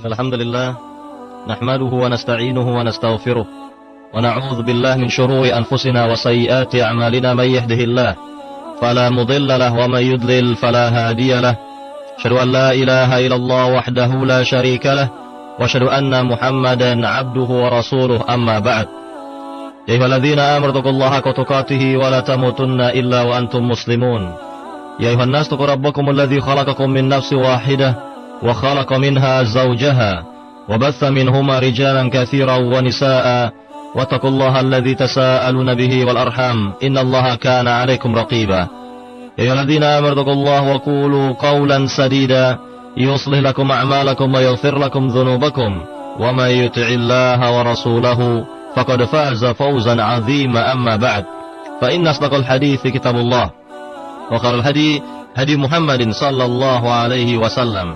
الحمد لله نحمده ونستعينه ونستغفره ونعوذ بالله من شرور أنفسنا وسيئات أعمالنا. من يهده الله فلا مضل له ومن يضلل فلا هادي له. أشهد أن لا إله إلا الله وحده لا شريك له وأشهد أن محمدا عبده ورسوله. أما بعد، يا أيها الذين آمنوا اتقوا الله حق تقاته ولا تموتن إلا وأنتم مسلمون. يا أيها الناس اتقوا ربكم الذي خلقكم من نفس واحدة وخلق منها زوجها وبث منهما رجالا كثيرا ونساء واتقوا الله الذي تساءلون به والأرحام إن الله كان عليكم رقيبا. يا أيها الذين آمنوا اتقوا الله وقولوا قولا سديدا يصلح لكم أعمالكم ويغفر لكم ذنوبكم ومن يطع الله ورسوله فقد فاز فوزا عظيما. أما بعد، فإن أصدق الحديث كتاب الله وخير الهدي هدي محمد صلى الله عليه وسلم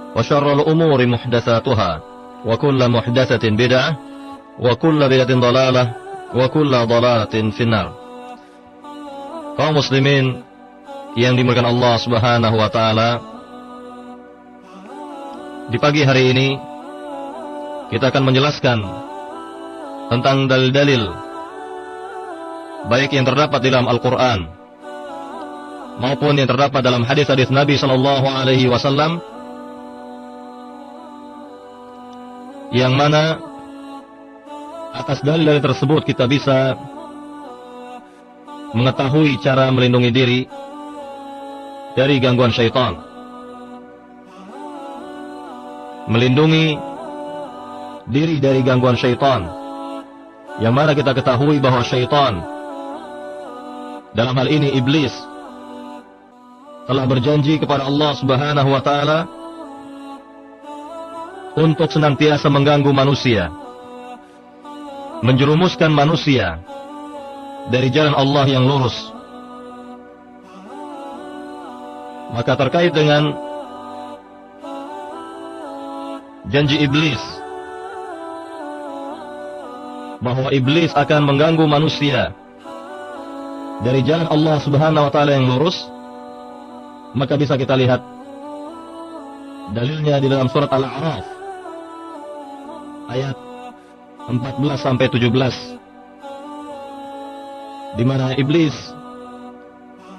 وشر الأمور محدثاتها وكل محدثة بدعة وكل بدعة ضلالة وكل ضلالة في النار. Kaum muslimin yang dimuliakan Allah Subhanahu wa taala, di pagi hari ini kita akan menjelaskan tentang dalil-dalil baik yang terdapat di dalam Al-Qur'an maupun yang terdapat dalam hadis-hadis Nabi sallallahu alaihi wasallam, yang mana atas dalil-dalil tersebut kita bisa mengetahui cara melindungi diri dari gangguan syaitan, melindungi diri dari gangguan syaitan, yang mana kita ketahui bahwa syaitan, dalam hal ini iblis, telah berjanji kepada Allah Subhanahu wa taala untuk senantiasa mengganggu manusia, menjerumuskan manusia dari jalan Allah yang lurus. Maka terkait dengan janji iblis bahwa iblis akan mengganggu manusia dari jalan Allah Subhanahu wa taala yang lurus, maka bisa kita lihat dalilnya di dalam surat Al-A'raf ayat 14 sampai 17, di mana iblis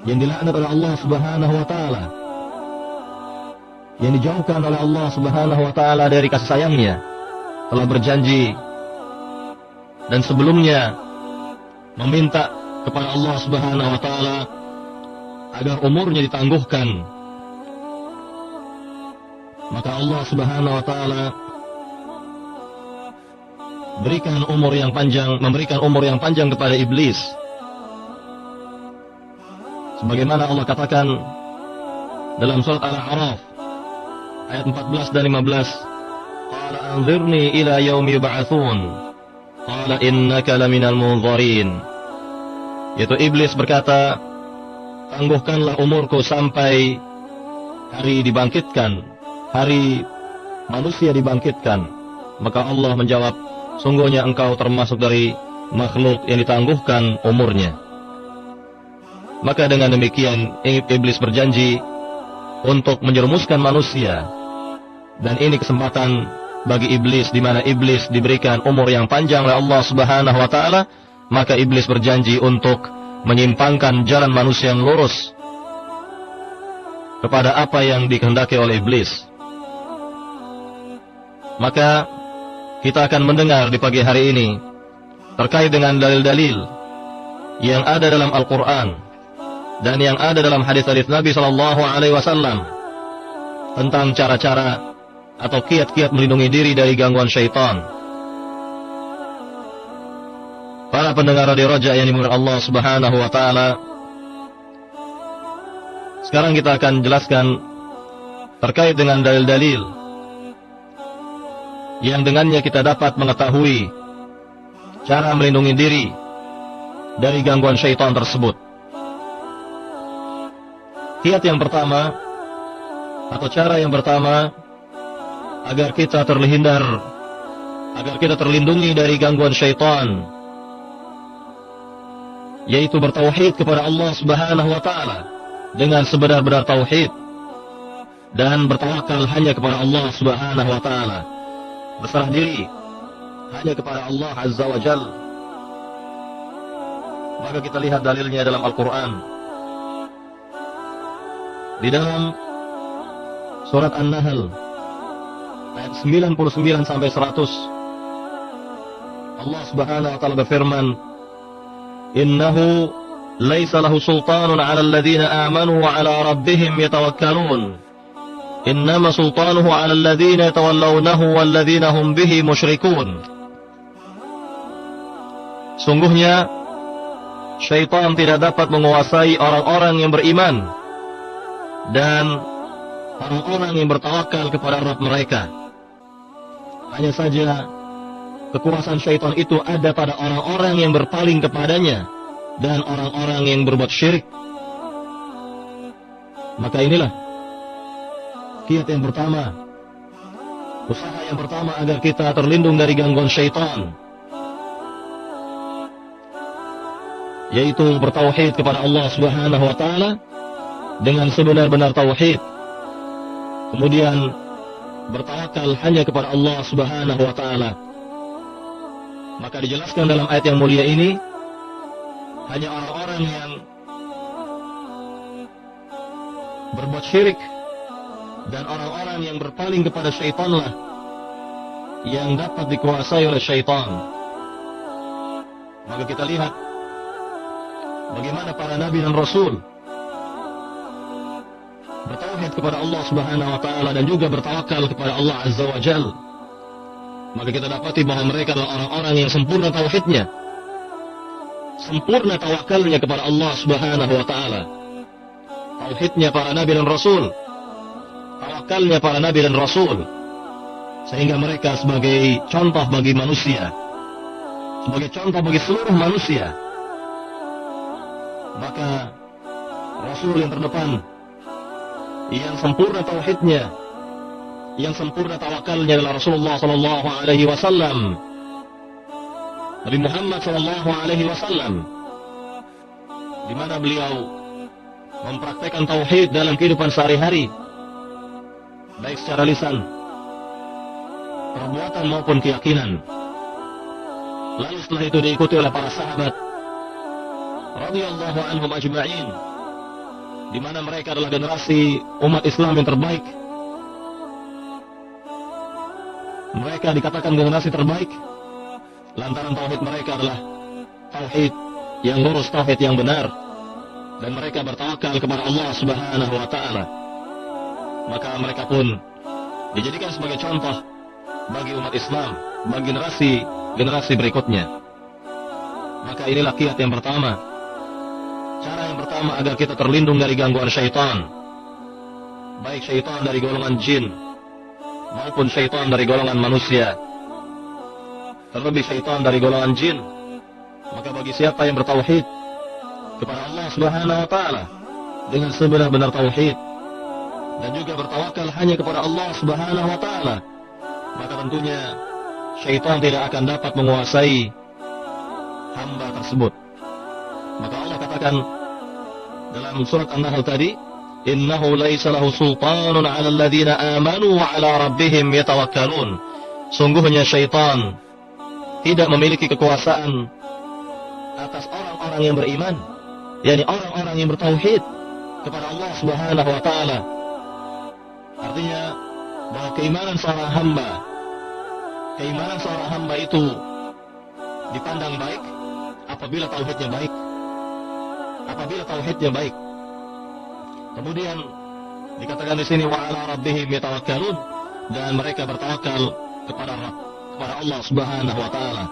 yang dilaknat oleh Allah Subhanahu wa taala, yang dijauhkan oleh Allah Subhanahu wa taala dari kasih sayangnya, telah berjanji dan sebelumnya meminta kepada Allah Subhanahu wa taala agar umurnya ditangguhkan. Maka Allah Subhanahu wa taala memberikan umur yang panjang kepada iblis. Sebagaimana Allah katakan dalam surat Al-A'raf ayat 14 dan 15, qala anzirni ila yaumi yub'atsun qala innaka laminal munzirin. Yaitu iblis berkata, tangguhkanlah umurku sampai hari dibangkitkan, hari manusia dibangkitkan. Maka Allah menjawab, sungguhnya engkau termasuk dari makhluk yang ditangguhkan umurnya. Maka dengan demikian iblis berjanji untuk menjerumuskan manusia, dan ini kesempatan bagi iblis, di mana iblis diberikan umur yang panjang oleh Allah Subhanahu wa taala. Maka iblis berjanji untuk menyimpangkan jalan manusia yang lurus kepada apa yang dikehendaki oleh iblis. Maka kita akan mendengar di pagi hari ini terkait dengan dalil-dalil yang ada dalam Al-Quran dan yang ada dalam hadis-hadis Nabi sallallahu alaihi wasallam tentang cara-cara atau kiat-kiat melindungi diri dari gangguan syaitan. Para pendengar radio Raja yang dimuliakan Allah Subhanahu wa taala, sekarang kita akan jelaskan terkait dengan dalil-dalil yang dengannya kita dapat mengetahui cara melindungi diri dari gangguan syaitan tersebut. Kiat yang pertama atau cara yang pertama agar kita terhindar, agar kita terlindungi dari gangguan syaitan, yaitu bertauhid kepada Allah Subhanahu wa taala dengan sebenar-benar tauhid. dan bertawakal hanya kepada Allah Subhanahu wa taala. Berserah diri hanya kepada Allah Azza wa Jalla. Maka kita lihat dalilnya dalam Al-Qur'an. Di dalam surat An-Nahl ayat 99 sampai 100, Allah Subhanahu wa taala berfirman, "Innahu laisa lahu sultanun 'alal ladzina amanu wa 'ala rabbihim yatawakkalun. Innama sultanuhu 'alal ladzina yatawallawnahu wal ladzina hum bihi musyrikun." Sungguhnya syaitan tidak dapat menguasai orang-orang yang beriman dan orang-orang yang bertawakal kepada Rabb mereka. Hanya saja kekuasaan syaitan itu ada pada orang-orang yang berpaling kepadanya dan orang-orang yang berbuat syirik. Maka inilah kiat yang pertama, usaha yang pertama agar kita terlindung dari gangguan syaitan, yaitu bertauhid kepada Allah Subhanahu wa taala dengan sebenar-benar tauhid. Kemudian bertawakal hanya kepada Allah Subhanahu wa taala. Maka dijelaskan dalam ayat yang mulia ini, hanya orang-orang yang berbuat syirik dan orang-orang yang berpaling kepada syaitanlah yang dapat dikuasai oleh syaitan. Maka kita lihat bagaimana para nabi dan rasul bertauhid kepada Allah Subhanahu wa taala dan juga bertawakal kepada Allah Azza wa Jalla. Maka kita dapati bahwa mereka adalah orang-orang yang sempurna tauhidnya, sempurna tawakalnya kepada Allah Subhanahu wa taala. Tauhidnya para nabi dan rasul, tawakalnya para nabi dan rasul, sehingga mereka sebagai contoh bagi manusia, sebagai contoh bagi seluruh manusia. Maka rasul yang terdepan, yang sempurna tauhidnya, yang sempurna tawakalnya adalah Rasulullah sallallahu alaihi wasallam, Nabi Muhammad sallallahu alaihi wasallam, di mana beliau mempraktekkan tauhid dalam kehidupan sehari-hari, baik secara lisan, perbuatan maupun keyakinan. Lalu setelah itu diikuti oleh para sahabat radhiyallahu anhum ajma'in, di mana mereka adalah generasi umat Islam yang terbaik. Mereka dikatakan generasi terbaik lantaran tauhid mereka adalah tauhid yang lurus, tauhid yang benar, dan mereka bertawakal kepada Allah Subhanahu wa taala. Maka mereka pun dijadikan sebagai contoh bagi umat Islam, bagi generasi berikutnya. Maka inilah kiat yang pertama, cara yang pertama agar kita terlindung dari gangguan syaitan, baik syaitan dari golongan jin maupun syaitan dari golongan manusia. Terlebih syaitan dari golongan jin. Maka bagi siapa yang bertauhid kepada Allah Subhanahu wa taala dengan sebenar-benar tauhid dan juga bertawakal hanya kepada Allah Subhanahu wa taala, maka tentunya syaitan tidak akan dapat menguasai hamba tersebut. Maka Allah katakan dalam surat An-Nahl tadi, "Innahu laisa lahu sultanun 'alal ladzina amanu wa 'ala rabbihim yatawakkalun." Sungguhnya syaitan tidak memiliki kekuasaan atas orang-orang yang beriman, yakni orang-orang yang bertauhid kepada Allah Subhanahu wa taala. Artinya bahwa keimanan seorang hamba itu dipandang baik apabila tauhidnya baik. Kemudian dikatakan di sini wa 'ala rabbihim yatawakkalun, dan mereka bertawakal kepada Allah Subhanahu wa taala,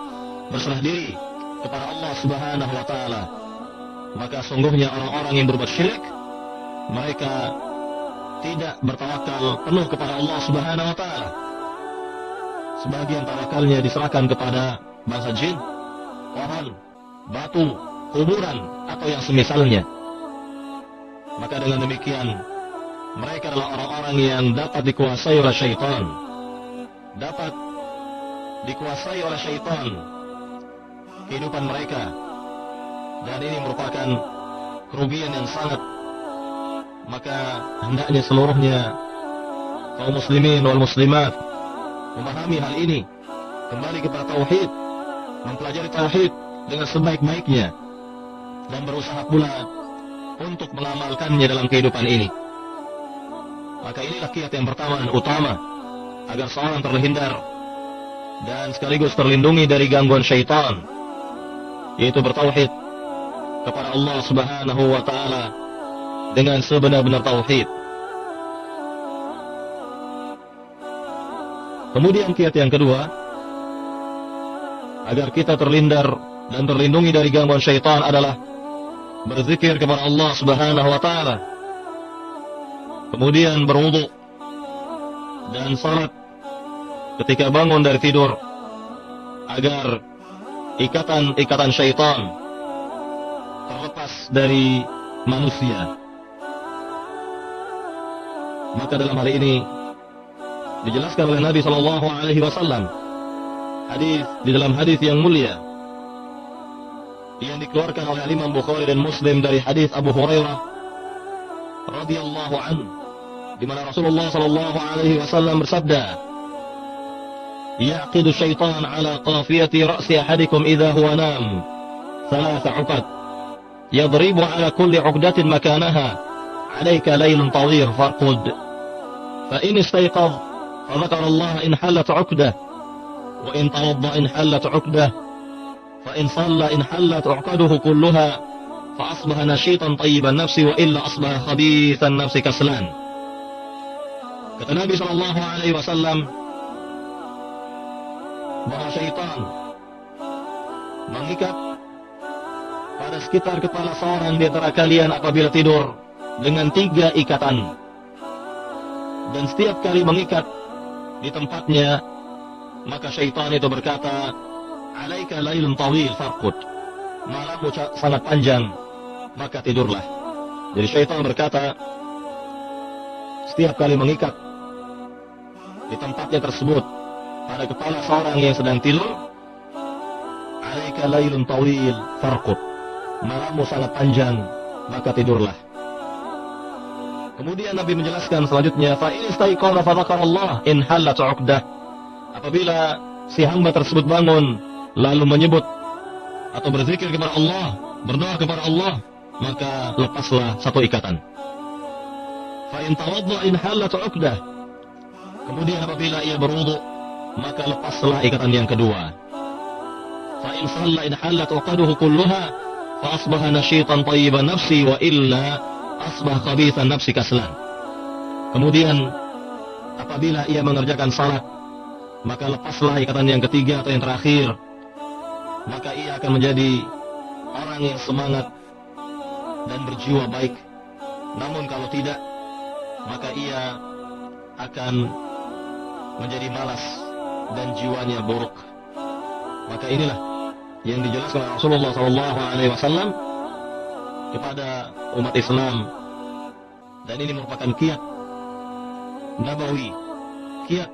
berserah diri kepada Allah Subhanahu wa taala. Maka sungguhnya orang-orang yang berbuat syirik, mereka tidak bertawakal penuh kepada Allah Subhanahu wa taala. Sebagian tawakalnya diserahkan kepada bangsa jin, pohon, batu, kuburan atau yang semisalnya. Maka dengan demikian mereka adalah orang-orang yang dapat dikuasai oleh syaitan, kehidupan mereka, dan ini merupakan kerugian yang sangat. Maka hendaknya seluruhnya kaum muslimin wal muslimat memahami hal ini, kembali kepada tauhid, mempelajari tauhid dengan sebaik-baiknya, dan berusaha pula untuk mengamalkannya dalam kehidupan ini. Maka inilah kiat yang pertama dan utama agar seorang terhindar dan sekaligus terlindungi dari gangguan syaitan, yaitu bertauhid kepada Allah Subhanahu wa taala dengan sebenar-benar tauhid. Kemudian kiat yang kedua agar kita terhindar dan terlindungi dari gangguan syaitan adalah berzikir kepada Allah Subhanahu wa taala. Kemudian berwudu dan salat ketika bangun dari tidur agar ikatan-ikatan syaitan terlepas dari manusia. Maka dalam hal ini dijelaskan oleh Nabi sallallahu alaihi wasallam di dalam hadis yang mulia yang dikeluarkan oleh Imam Bukhari dan Muslim dari hadis Abu Hurairah radhiyallahu anhu, di mana Rasulullah sallallahu alaihi wasallam bersabda, "Yaqidu syaitan ala qafiyati ra'si ahadikum idza huwa nam, thalatha 'uqad, yadribu ala kulli 'uqdatin makanaha, 'alayka laylun tawil farqud, fa in istayqadh fa dhakara Allah in halat 'uqdah, wa in tawadda in halat 'uqdah, fa in shalla in halat 'uqaduhu kulluha, fa asbaha nashitan tayyiban nafsi wa illa asbaha khabithan nafsi kaslan." Kata Nabi sallallahu alaihi wasallam bahwa syaitan mengikat pada sekitar kepala seorang di antara kalian apabila tidur dengan 3 ikatan, dan setiap kali mengikat di tempatnya, maka syaitan itu berkata, "Alaika lailun tawil farqud," malammu sangat panjang, maka tidurlah. Jadi syaitan berkata, setiap kali mengikat di tempatnya tersebut pada kepala seorang yang sedang tidur, "Alaika lailun tawil farqud," malammu sangat panjang, maka tidurlah. Kemudian Nabi menjelaskan selanjutnya, "Fa in istayqadha fa dzakarallah in halat 'uqdah." Apabila si hamba tersebut bangun lalu menyebut atau berzikir kepada Allah, berdoa kepada Allah, maka lepaslah satu ikatan. Fa in tawadda in halat 'uqdah. Kemudian apabila ia berwudu, maka lepaslah ikatan yang kedua. Fa in shalla in halat 'uqaduhu kulluha, fa asbaha nashitan tayyiban nafsi wa illa asbah khabithan nafsi kaslan. Kemudian apabila ia mengerjakan salat, maka lepaslah ikatan yang ketiga atau yang terakhir, maka ia akan menjadi orang yang semangat dan berjiwa baik. Namun kalau tidak, maka ia akan menjadi malas dan jiwanya buruk. Maka inilah yang dijelaskan oleh Rasulullah SAW kepada umat Islam, dan ini merupakan kiat nabawi, kiat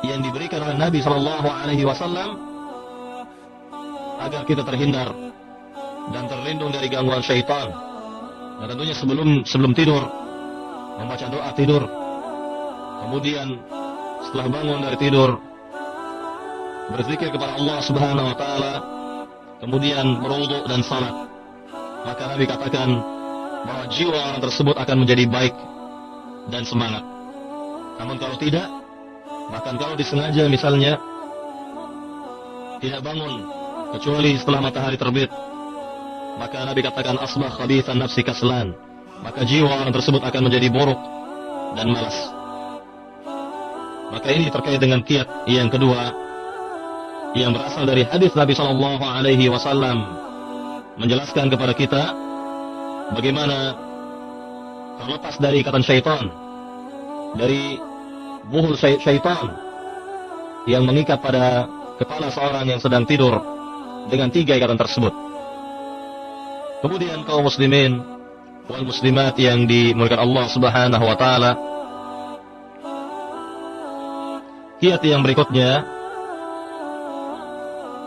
yang diberikan oleh Nabi SAW agar kita terhindar dan terlindung dari gangguan syaitan. Dan tentunya sebelum tidur membaca doa tidur, kemudian setelah bangun dari tidur berzikir kepada Allah Subhanahu wa taala, kemudian berwudu dan salat. Maka Nabi katakan bahwa jiwa orang tersebut akan menjadi baik dan semangat. Namun kalau tidak, bahkan kalau disengaja misalnya tidak bangun kecuali setelah matahari terbit, maka Nabi katakan asbah khabithan nafsi kaslan, maka jiwa orang tersebut akan menjadi buruk dan malas. Maka ini terkait dengan kiat yang kedua yang berasal dari hadis Nabi sallallahu alaihi wasallam menjelaskan kepada kita bagaimana terlepas dari ikatan syaitan, dari buhul syaitan yang mengikat pada kepala seorang yang sedang tidur dengan 3 ikatan tersebut. Kemudian kaum muslimin wal muslimat yang dimuliakan Allah Subhanahu wa taala, kiat yang berikutnya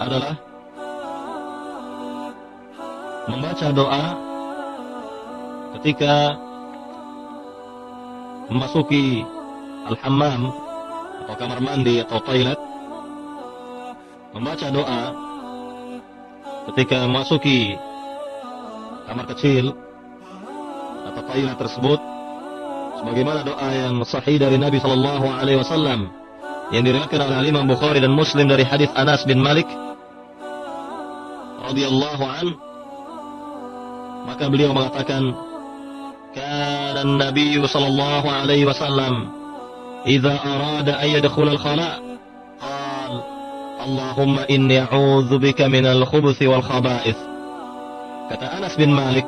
adalah membaca doa ketika memasuki al-hammam atau kamar mandi atau toilet, membaca doa ketika memasuki kamar kecil atau toilet tersebut, sebagaimana doa yang sahih dari Nabi sallallahu alaihi wasallam yang diriwayatkan oleh Imam Bukhari dan Muslim dari hadis Anas bin Malik radhiyallahu an, maka beliau mengatakan, kana an-nabiy sallallahu alaihi wasallam idza arada an yadkhula al-khala' qala Allahumma inni a'udzu bika minal khubuthi wal khaba'ith. Kata Anas bin Malik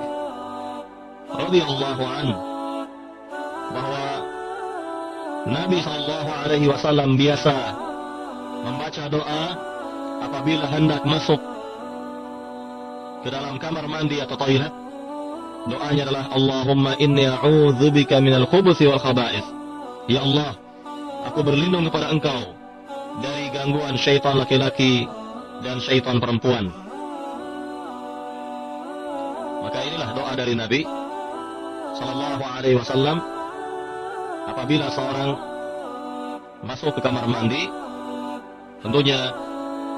radhiyallahu an, bahwa Nabi sallallahu alaihi wasallam biasa membaca doa apabila hendak masuk ke dalam kamar mandi atau toilet. Doanya adalah Allahumma inni a'udzubika minal khubuthi wal khaba'ith. Ya Allah, aku berlindung kepada Engkau dari gangguan syaitan laki-laki dan syaitan perempuan. Maka inilah doa dari Nabi sallallahu alaihi wasallam apabila seorang masuk ke kamar mandi. Tentunya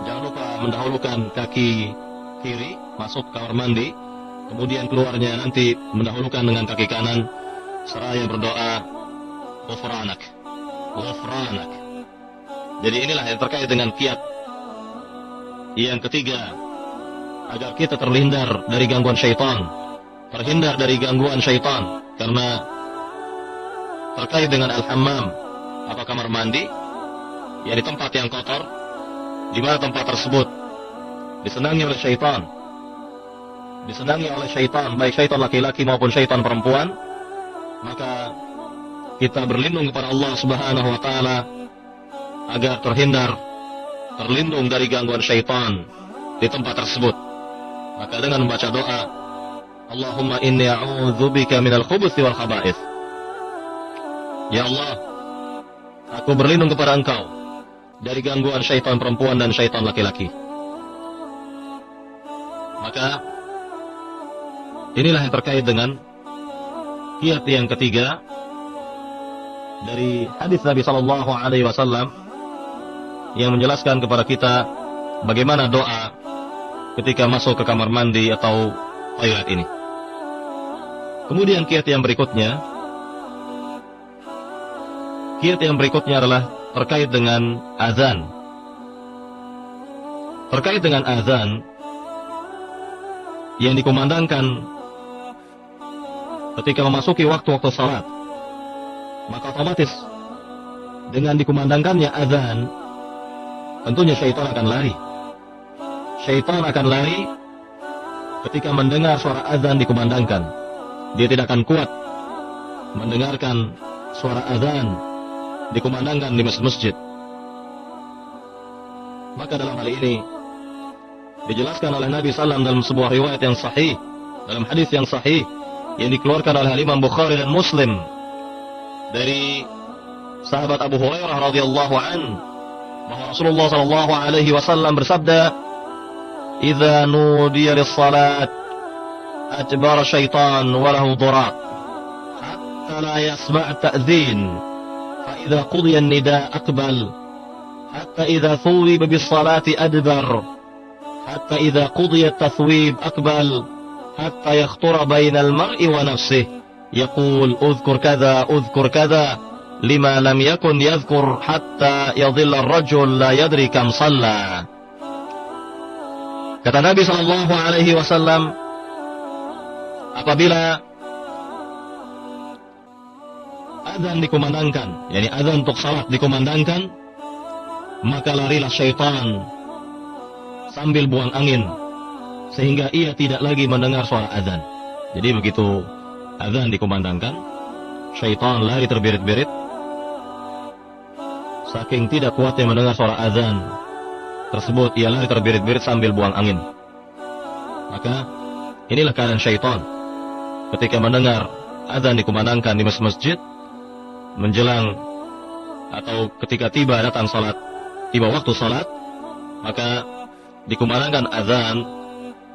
jangan lupa mendahulukan kaki kiri masuk ke kamar mandi, kemudian keluarnya nanti mendahulukan dengan kaki kanan seraya berdoa ghufranak, ghufranak. Jadi inilah yang terkait dengan kiat yang ketiga, agar kita terhindar dari gangguan syaitan, terhindar dari gangguan syaitan, karena terkait dengan al-hammam atau kamar mandi, yang di tempat yang kotor, di mana tempat tersebut disenangi oleh syaitan, disenangi oleh syaitan, baik syaitan laki-laki maupun syaitan perempuan, maka kita berlindung kepada Allah Subhanahu wa taala agar terlindung dari gangguan syaitan di tempat tersebut. Maka dengan membaca doa Allahumma inni a'udzubika minal khubuthi wal khaba'ith. Ya Allah, aku berlindung kepada Engkau dari gangguan syaitan perempuan dan syaitan laki-laki. Maka inilah yang terkait dengan kiat yang ketiga dari hadis Nabi sallallahu alaihi wasallam yang menjelaskan kepada kita bagaimana doa ketika masuk ke kamar mandi atau toilet ini. Kemudian kiat yang berikutnya adalah terkait dengan azan. Terkait dengan azan yang dikumandangkan ketika memasuki waktu-waktu salat, maka otomatis dengan dikumandangkannya azan, tentunya syaitan akan lari. Syaitan akan lari ketika mendengar suara azan dikumandangkan. Dia tidak akan kuat mendengarkan suara azan dikumandangkan di masjid-masjid. Maka dalam hal ini dijelaskan oleh Nabi SAW dalam sebuah riwayat yang sahih, dalam hadis yang sahih yang dikeluarkan oleh Imam Bukhari dan Muslim dari sahabat Abu Hurairah radhiyallahu an, bahwa Rasulullah sallallahu alaihi wasallam bersabda, "Idza nudiya lis-salat adbara syaitan wa lahu durat hatta la yasma' ta'dhin, fa idza qudiya an-nida' aqbal hatta idza thuwiba bis-salati adbar hatta idza qudiya at-tathwib aqbal hatta yakhtura bainal mar'i wa nafsihi yaqul udhkur kadha lima lam yakun yadhkur hatta yadhilla ar-rajul la yadri kam shalla." Kata Nabi sallallahu alaihi wasallam, apabila azan dikumandangkan, yakni azan untuk salat dikumandangkan, maka larilah syaitan sambil buang angin sehingga ia tidak lagi mendengar suara azan. Jadi begitu azan dikumandangkan, syaitan lari terbirit-birit saking tidak kuatnya mendengar suara azan tersebut, ia lari terbirit-birit sambil buang angin. Maka inilah keadaan syaitan ketika mendengar azan dikumandangkan di masjid menjelang atau ketika datang salat, tiba waktu salat, maka dikumandangkan azan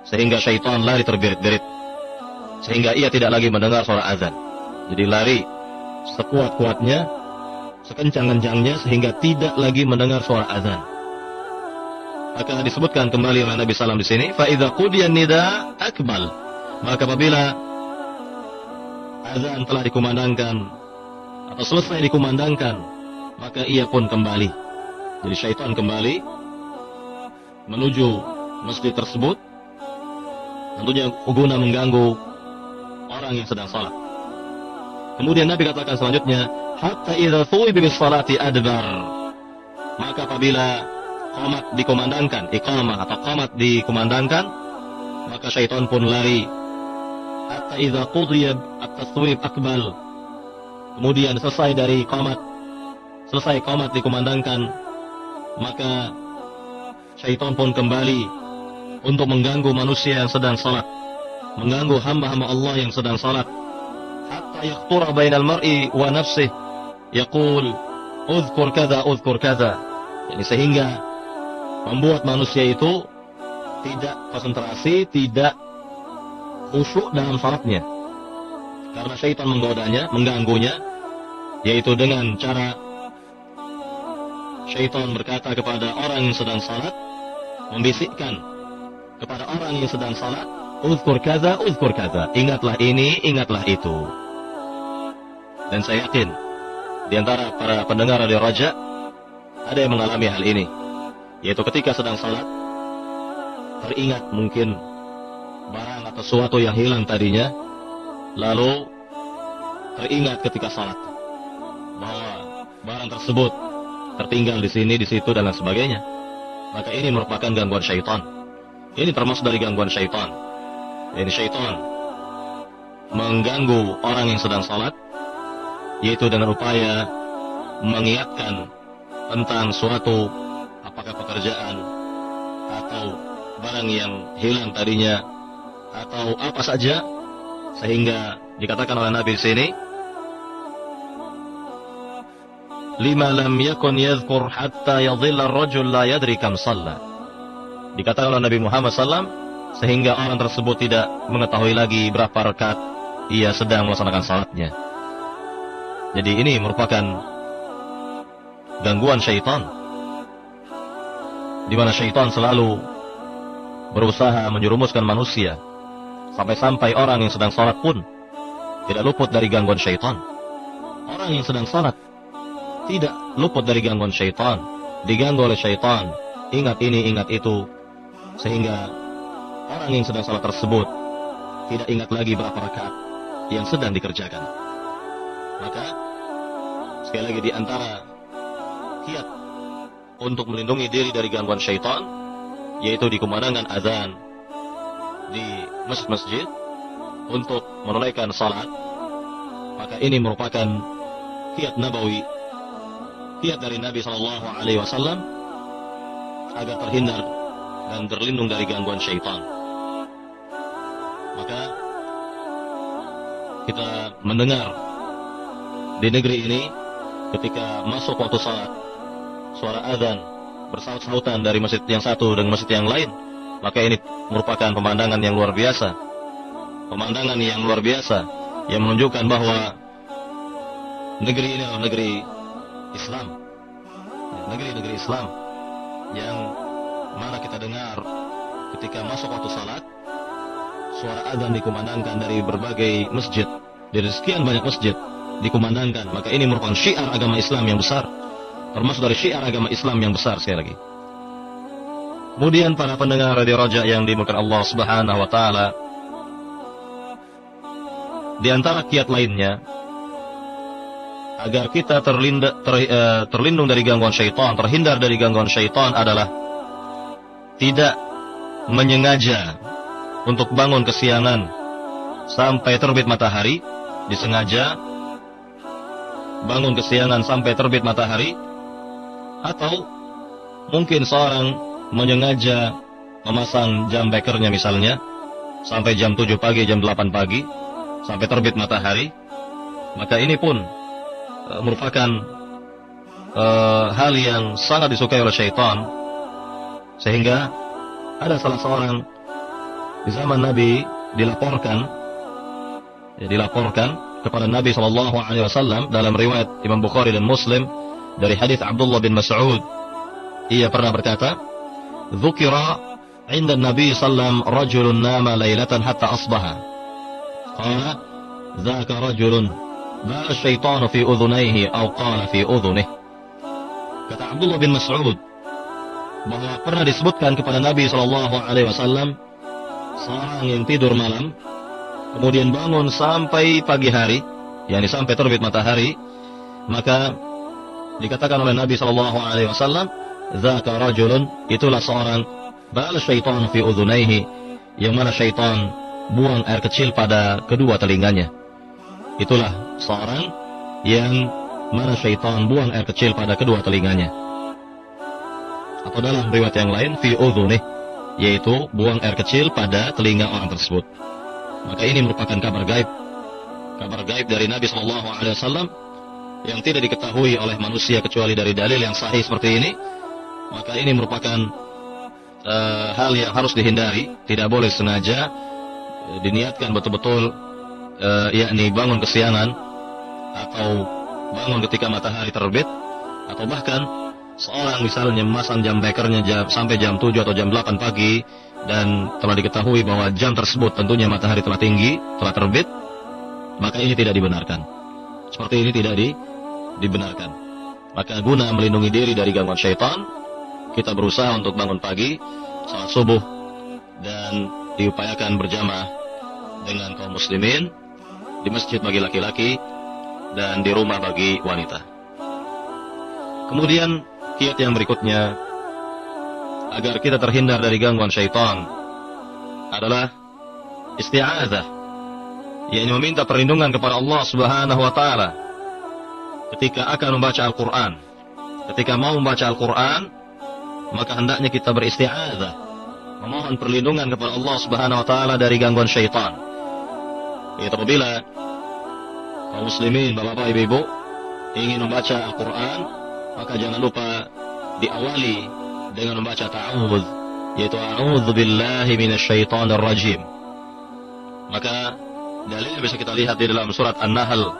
sehingga syaitan lari terbirit-birit sehingga ia tidak lagi mendengar suara azan. Jadi lari sekuat-kuatnya sekencang-kencangnya sehingga tidak lagi mendengar suara azan. Maka disebutkan kembali oleh Nabi SAW di sini, fa idza qudiya nida akbal. Maka apabila azan telah dikumandangkan atau selesai dikumandangkan, maka ia pun kembali. Jadi syaitan kembali menuju masjid tersebut, tentunya guna mengganggu orang yang sedang salat. Kemudian Nabi katakan selanjutnya, hatta idza thuwiba bis salati adbar. Maka apabila qamat dikumandangkan, iqamah atau qamat dikumandangkan, maka syaitan pun lari. Hatta idza qudiya at-taswib akbal. Kemudian selesai qamat dikumandangkan, maka syaitan pun kembali untuk mengganggu manusia yang sedang salat, mengganggu hamba-hamba Allah yang sedang salat. Hatta yakhtura bainal mar'i wa nafsihi, yaqul uzkur kadza uzkur kadza. Yani sehingga membuat manusia itu tidak konsentrasi, tidak khusyuk dalam salatnya. Karena syaitan menggodanya, mengganggunya, yaitu dengan cara syaitan berkata kepada orang yang sedang salat, membisikkan kepada orang yang sedang salat, uzkur kadza, ingatlah ini, ingatlah itu. Dan saya yakin di antara para pendengar Radio Raja ada yang mengalami hal ini, yaitu ketika sedang salat teringat mungkin barang atau sesuatu yang hilang tadinya, lalu teringat ketika salat bahwa barang tersebut tertinggal di sini, di situ, dan lain sebagainya. Maka ini merupakan gangguan syaitan. Ini termasuk dari gangguan syaitan. Ini syaitan mengganggu orang yang sedang salat, yaitu dengan upaya mengingatkan tentang suatu, apakah pekerjaan atau barang yang hilang tadinya atau apa saja, sehingga dikatakan oleh Nabi di sini, lima lam yakun yadhkur hatta yadhilla ar-rajul la yadri kam shalla. Dikatakan oleh Nabi Muhammad SAW, sehingga orang tersebut tidak mengetahui lagi berapa rakaat ia sedang melaksanakan salatnya. Jadi ini merupakan gangguan syaitan, di mana syaitan selalu berusaha menjerumuskan manusia, sampai-sampai orang yang sedang salat pun tidak luput dari gangguan syaitan. Orang yang sedang salat tidak luput dari gangguan syaitan, diganggu oleh syaitan, ingat ini, ingat itu, sehingga orang yang sedang salat tersebut tidak ingat lagi berapa rakaat yang sedang dikerjakan. Maka sekali lagi, di antara kiat untuk melindungi diri dari gangguan syaitan, yaitu dikumandangkan azan di masjid-masjid untuk menunaikan salat. Maka ini merupakan kiat nabawi, kiat dari Nabi SAW agar terhindar dan terlindung dari gangguan syaitan. Maka kita mendengar di negeri ini ketika masuk waktu salat, suara azan bersaut-sautan dari masjid yang satu dengan masjid yang lain, maka ini merupakan pemandangan yang luar biasa. Pemandangan yang luar biasa yang menunjukkan bahwa negeri ini adalah negeri Islam. Negeri-negeri Islam yang mana kita dengar ketika masuk waktu salat, suara azan dikumandangkan dari berbagai masjid, dari sekian banyak masjid dikumandangkan. Maka ini merupakan syiar agama Islam yang besar, termasuk dari syiar agama Islam yang besar. Sekali lagi, kemudian para pendengar Radio Raja yang dimuliakan Allah Subhanahu wa taala, di antara kiat lainnya agar kita terlindung dari gangguan syaitan, terhindar dari gangguan syaitan, adalah tidak menyengaja untuk bangun kesiangan sampai terbit matahari. Disengaja bangun kesiangan sampai terbit matahari, atau mungkin seorang menyengaja memasang jam bekernya misalnya sampai jam 7 pagi, jam 8 pagi sampai terbit matahari. Maka ini pun merupakan hal yang sangat disukai oleh syaitan, sehingga ada salah seorang di zaman Nabi dilaporkan kepada Nabi SAW dalam riwayat Imam Bukhari dan Muslim dari hadis Abdullah bin Mas'ud. Ia pernah berkata, "Dzukira 'inda Nabi sallam rajulun nama lailatan hatta asbaha. Qala, dzaka rajulun bala syaitanu fi udhunayhi aw qala fi udhunih." Kata Abdullah bin Mas'ud bahwa pernah disebutkan kepada Nabi SAW seorang yang tidur malam kemudian bangun sampai pagi hari, yakni sampai terbit matahari, maka dikatakan oleh Nabi SAW, "Dzaka rajulun," itulah seorang bala syaitan fi udhunayhi, yang mana syaitan buang air kecil pada kedua telinganya. Itulah seorang yang mana syaitan buang air kecil pada kedua telinganya. Atau dalam riwayat yang lain, fi udhunih, yaitu buang air kecil pada telinga orang tersebut. Maka ini merupakan kabar gaib dari Nabi SAW yang tidak diketahui oleh manusia kecuali dari dalil yang sahih seperti ini. Maka ini merupakan hal yang harus dihindari. Tidak boleh sengaja diniatkan betul-betul, yakni bangun kesiangan atau bangun ketika matahari terbit, atau bahkan seorang misalnya memasang jam bekernya sampai jam 7 atau jam 8 pagi dan telah diketahui bahwa jam tersebut tentunya matahari telah tinggi, telah terbit, maka ini tidak dibenarkan. Seperti ini tidak dibenarkan. Maka guna melindungi diri dari gangguan syaitan, kita berusaha untuk bangun pagi, salat subuh, dan diupayakan berjamaah dengan kaum muslimin di masjid bagi laki-laki dan di rumah bagi wanita. Kemudian kiat yang berikutnya agar kita terhindar dari gangguan syaitan adalah isti'adzah, yakni meminta perlindungan kepada Allah Subhanahu wa taala ketika akan membaca Al-Qur'an. Ketika mau membaca Al-Qur'an, maka hendaknya kita beristi'adzah, memohon perlindungan kepada Allah Subhanahu wa taala dari gangguan syaitan. Yaitu apabila kaum muslimin, bapak-bapak, ibu-ibu ingin membaca Al-Qur'an, maka jangan lupa diawali dengan membaca ta'awudz, yaitu a'udzu billahi minasyaitonir rajim. Maka dalilnya bisa kita lihat di dalam surat An-Nahl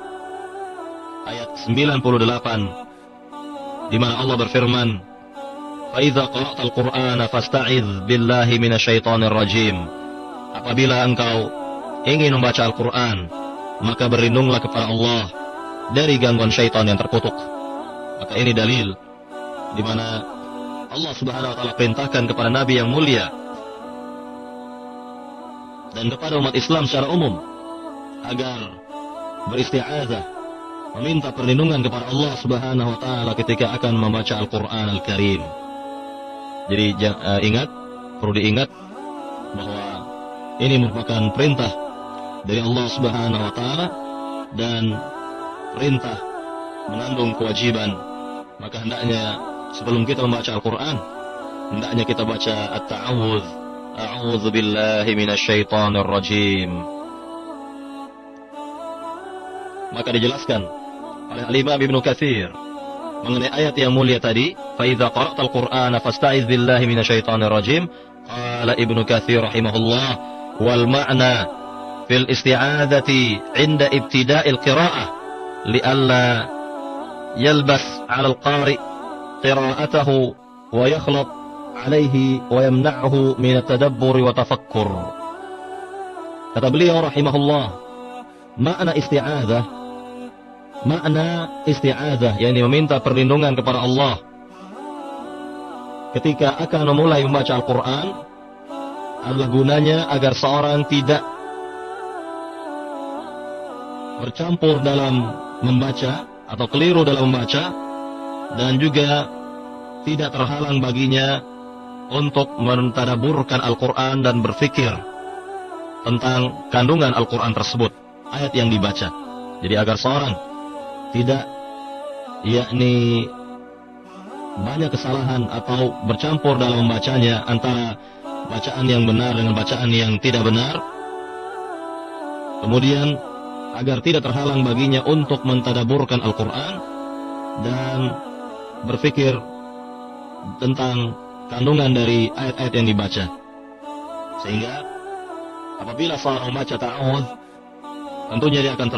ayat 98, di mana Allah berfirman, "Fa idza qara'tal Qur'ana fasta'idz billahi minasyaitonir rajim." Apabila engkau ingin membaca Al-Qur'an, maka berlindunglah kepada Allah dari gangguan syaitan yang terkutuk. Maka ini dalil di mana Allah Subhanahu wa taala perintahkan kepada nabi yang mulia dan kepada umat Islam secara umum agar beristi'adzah, meminta perlindungan kepada Allah Subhanahu wa taala ketika akan membaca Al-Qur'an Al-Karim. Jadi perlu diingat bahwa ini merupakan perintah dari Allah Subhanahu wa taala dan perintah mengandung kewajiban. Maka hendaknya sebelum kita membaca Al-Qur'an, hendaknya kita baca at-ta'awudz, a'udzu billahi minasyaitonir rajim. Maka dijelaskan oleh Al-Imam Ibnu Katsir mengenai ayat yang mulia tadi, fa idza qara'tal Qur'ana fasta'iz billahi minasyaitonir rajim. Qala Ibnu Katsir rahimahullah, wal ma'na fil isti'adzati 'inda ibtida'il qira'ah li'alla yalbas 'ala al-qari' qira'atahu wa yakhlat 'alayhi wa yamna'uhu min at-tadabbur wa tafakkur. Kata beliau rahimahullah, makna isti'adzah yakni meminta perlindungan kepada Allah ketika akan memulai membaca Al-Qur'an adalah gunanya agar seorang tidak bercampur dalam membaca atau keliru dalam membaca, dan juga tidak terhalang baginya untuk mentadaburkan Al-Quran dan berfikir tentang kandungan Al-Quran tersebut, ayat yang dibaca. Jadi agar seorang tidak yakni banyak kesalahan atau bercampur dalam membacanya antara bacaan yang benar dengan bacaan yang tidak benar, kemudian agar tidak terhalang baginya untuk mentadaburkan Al-Quran dan berfikir tentang kandungan dari ayat-ayat yang dibaca. Sehingga apabila seorang membaca ta'awudz, tentunya dia akan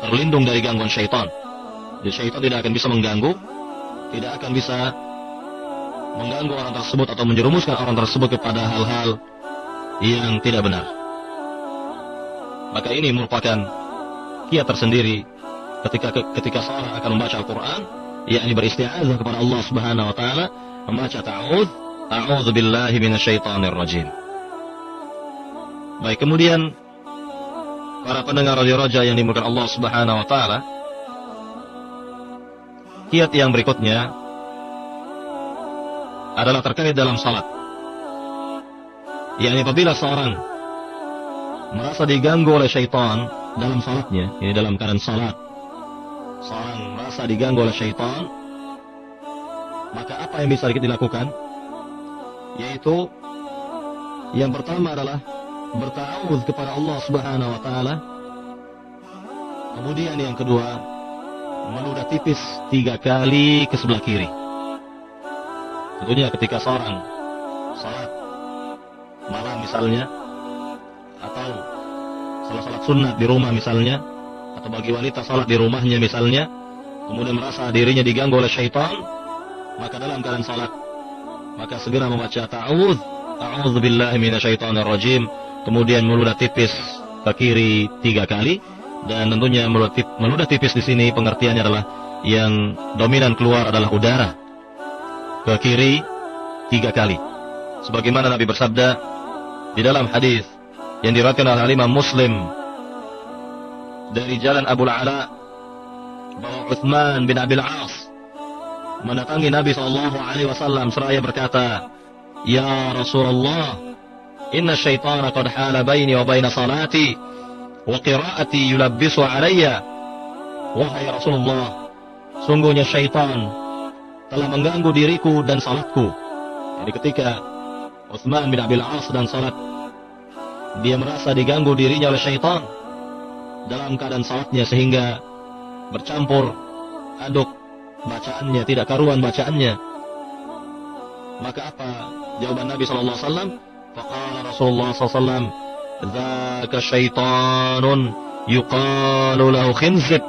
terlindung dari gangguan syaitan. Jadi syaitan tidak akan bisa mengganggu, tidak akan bisa mengganggu orang tersebut atau menjerumuskan orang tersebut kepada hal-hal yang tidak benar. Maka ini merupakan kiat tersendiri ketika seorang akan membaca Al-Quran, yakni beristi'adzah kepada Allah Subhanahu wa taala, membaca a'udzu billahi minasyaitonir rajim. Baik, kemudian para pendengar Radio Raja yang dimuliakan Allah Subhanahu wa taala, kiat yang berikutnya adalah terkait dalam salat. Yakni apabila seorang merasa diganggu oleh syaitan dalam salatnya, ini dalam keadaan salat, seorang merasa diganggu oleh syaitan, maka apa yang bisa kita lakukan? Yaitu yang pertama adalah berta'awudz kepada Allah Subhanahu wa taala. Kemudian yang kedua, meludah tipis 3 kali ke sebelah kiri. Tentunya ketika seorang salat malam misalnya, atau salat sunat di rumah misalnya, atau bagi wanita salat di rumahnya misalnya, kemudian merasa dirinya diganggu oleh syaitan, maka dalam keadaan salat, maka segera membaca a'udzu billahi minasyaitonir rajim, kemudian meludah tipis ke kiri 3 kali. Dan tentunya meludah tipis di sini pengertiannya adalah yang dominan keluar adalah udara, ke kiri 3 kali. Sebagaimana Nabi bersabda di dalam hadis yang diriwayatkan oleh Imam Muslim dari jalan Abu Ala, bahwa Utsman bin Abil As mendatangi Nabi SAW seraya berkata, "Ya Rasulullah, inna syaitana qad hala baini wa baina salati wa qiraati yulabbisu alayya." Wahai Rasulullah, sungguhnya syaitan telah mengganggu diriku dan salatku. Jadi ketika Utsman bin Abil As sedang salat, dia merasa diganggu dirinya oleh syaitan dalam keadaan salatnya, sehingga bercampur aduk bacaannya, tidak karuan bacaannya. Maka apa jawaban Nabi SAW? Faqala Rasulullah SAW, "Dzaka syaitanun yuqalu lahu khinzib,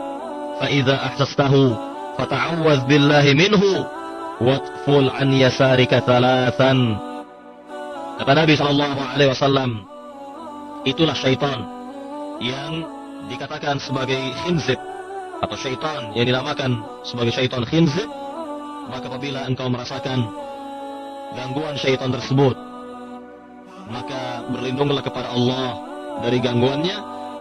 fa idza ahsastahu fata'awwadz billahi minhu waqful an yasarika thalathan." Kata Nabi SAW, itulah syaitan yang dikatakan sebagai khinzib, atau syaitan yang dinamakan sebagai syaitan khinzib. Maka apabila engkau merasakan gangguan syaitan tersebut, maka berlindunglah kepada Allah dari gangguannya,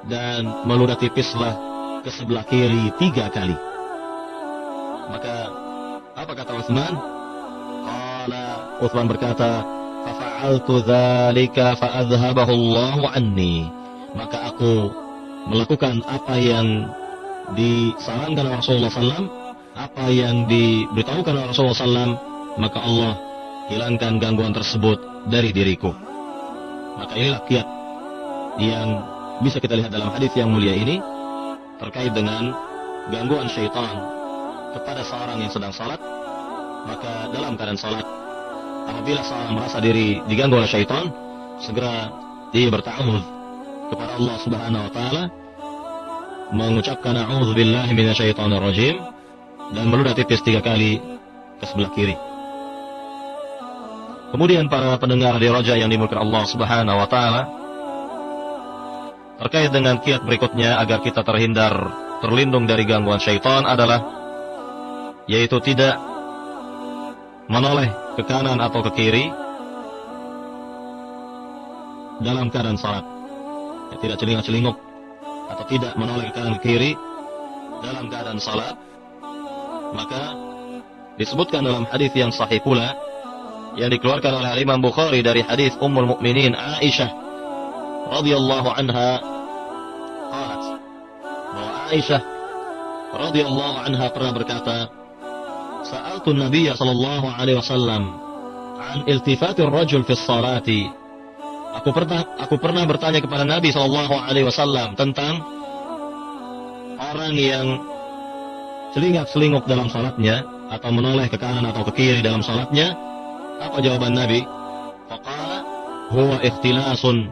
dan meludah tipislah ke sebelah kiri 3 kali. Maka apa kata Utsman? Utsman berkata, "Fafa'altu dzalika fa'adhhabahu Allahu anni." Maka aku melakukan apa yang disarankan oleh Rasulullah SAW, apa yang diberitahukan oleh Rasulullah SAW, maka Allah hilangkan gangguan tersebut dari diriku. Maka inilah kiat yang bisa kita lihat dalam hadis yang mulia ini terkait dengan gangguan syaitan kepada seorang yang sedang salat. Maka dalam keadaan salat, apabila seorang merasa diri diganggu oleh syaitan, segera dia berta'awudz kepada Allah Subhanahu wa taala, mengucapkan a'udzu billahi minasyaitonir rajim, dan meludah tipis 3 kali ke sebelah kiri. Kemudian para pendengar di Raja yang dimuliakan Allah Subhanahu wa taala, terkait dengan kiat berikutnya agar kita terlindung dari gangguan syaitan adalah, yaitu tidak menoleh ke kanan atau ke kiri dalam keadaan salat. Tidak celingak-celinguk atau tidak menoleh ke kanan ke kiri dalam keadaan salat. Maka disebutkan dalam hadis yang sahih pula yang dikeluarkan oleh Imam Bukhari dari hadis Ummul Mukminin Aisyah radhiyallahu anha, qalat, bahwa Aisyah radhiyallahu anha pernah berkata, "Sa'altu an-nabiy sallallahu alaihi wasallam an iltifatir rajul fi sholati." Aku pernah bertanya kepada Nabi sallallahu alaihi wasallam tentang orang yang celingak-celinguk dalam salatnya, atau menoleh ke kanan atau ke kiri dalam salatnya. Apa jawaban Nabi? Faqala huwa ikhtilasun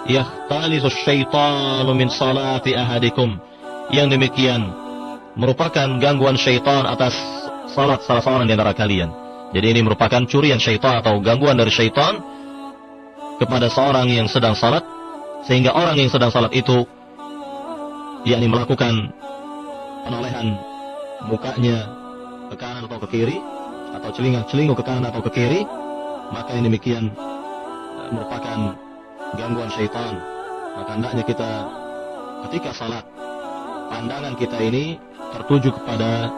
yakhtalisu syaitanu min salati ahadikum. Yang demikian merupakan gangguan syaitan atas salat salah seorang di antara kalian. Jadi ini merupakan curian syaitan atau gangguan dari syaitan kepada seorang yang sedang salat, sehingga orang yang sedang salat itu yakni melakukan penolehan mukanya ke kanan atau ke kiri, atau celingak-celinguk ke kanan atau ke kiri, maka yang demikian merupakan gangguan syaitan. Maka hendaknya kita ketika salat, pandangan kita ini tertuju kepada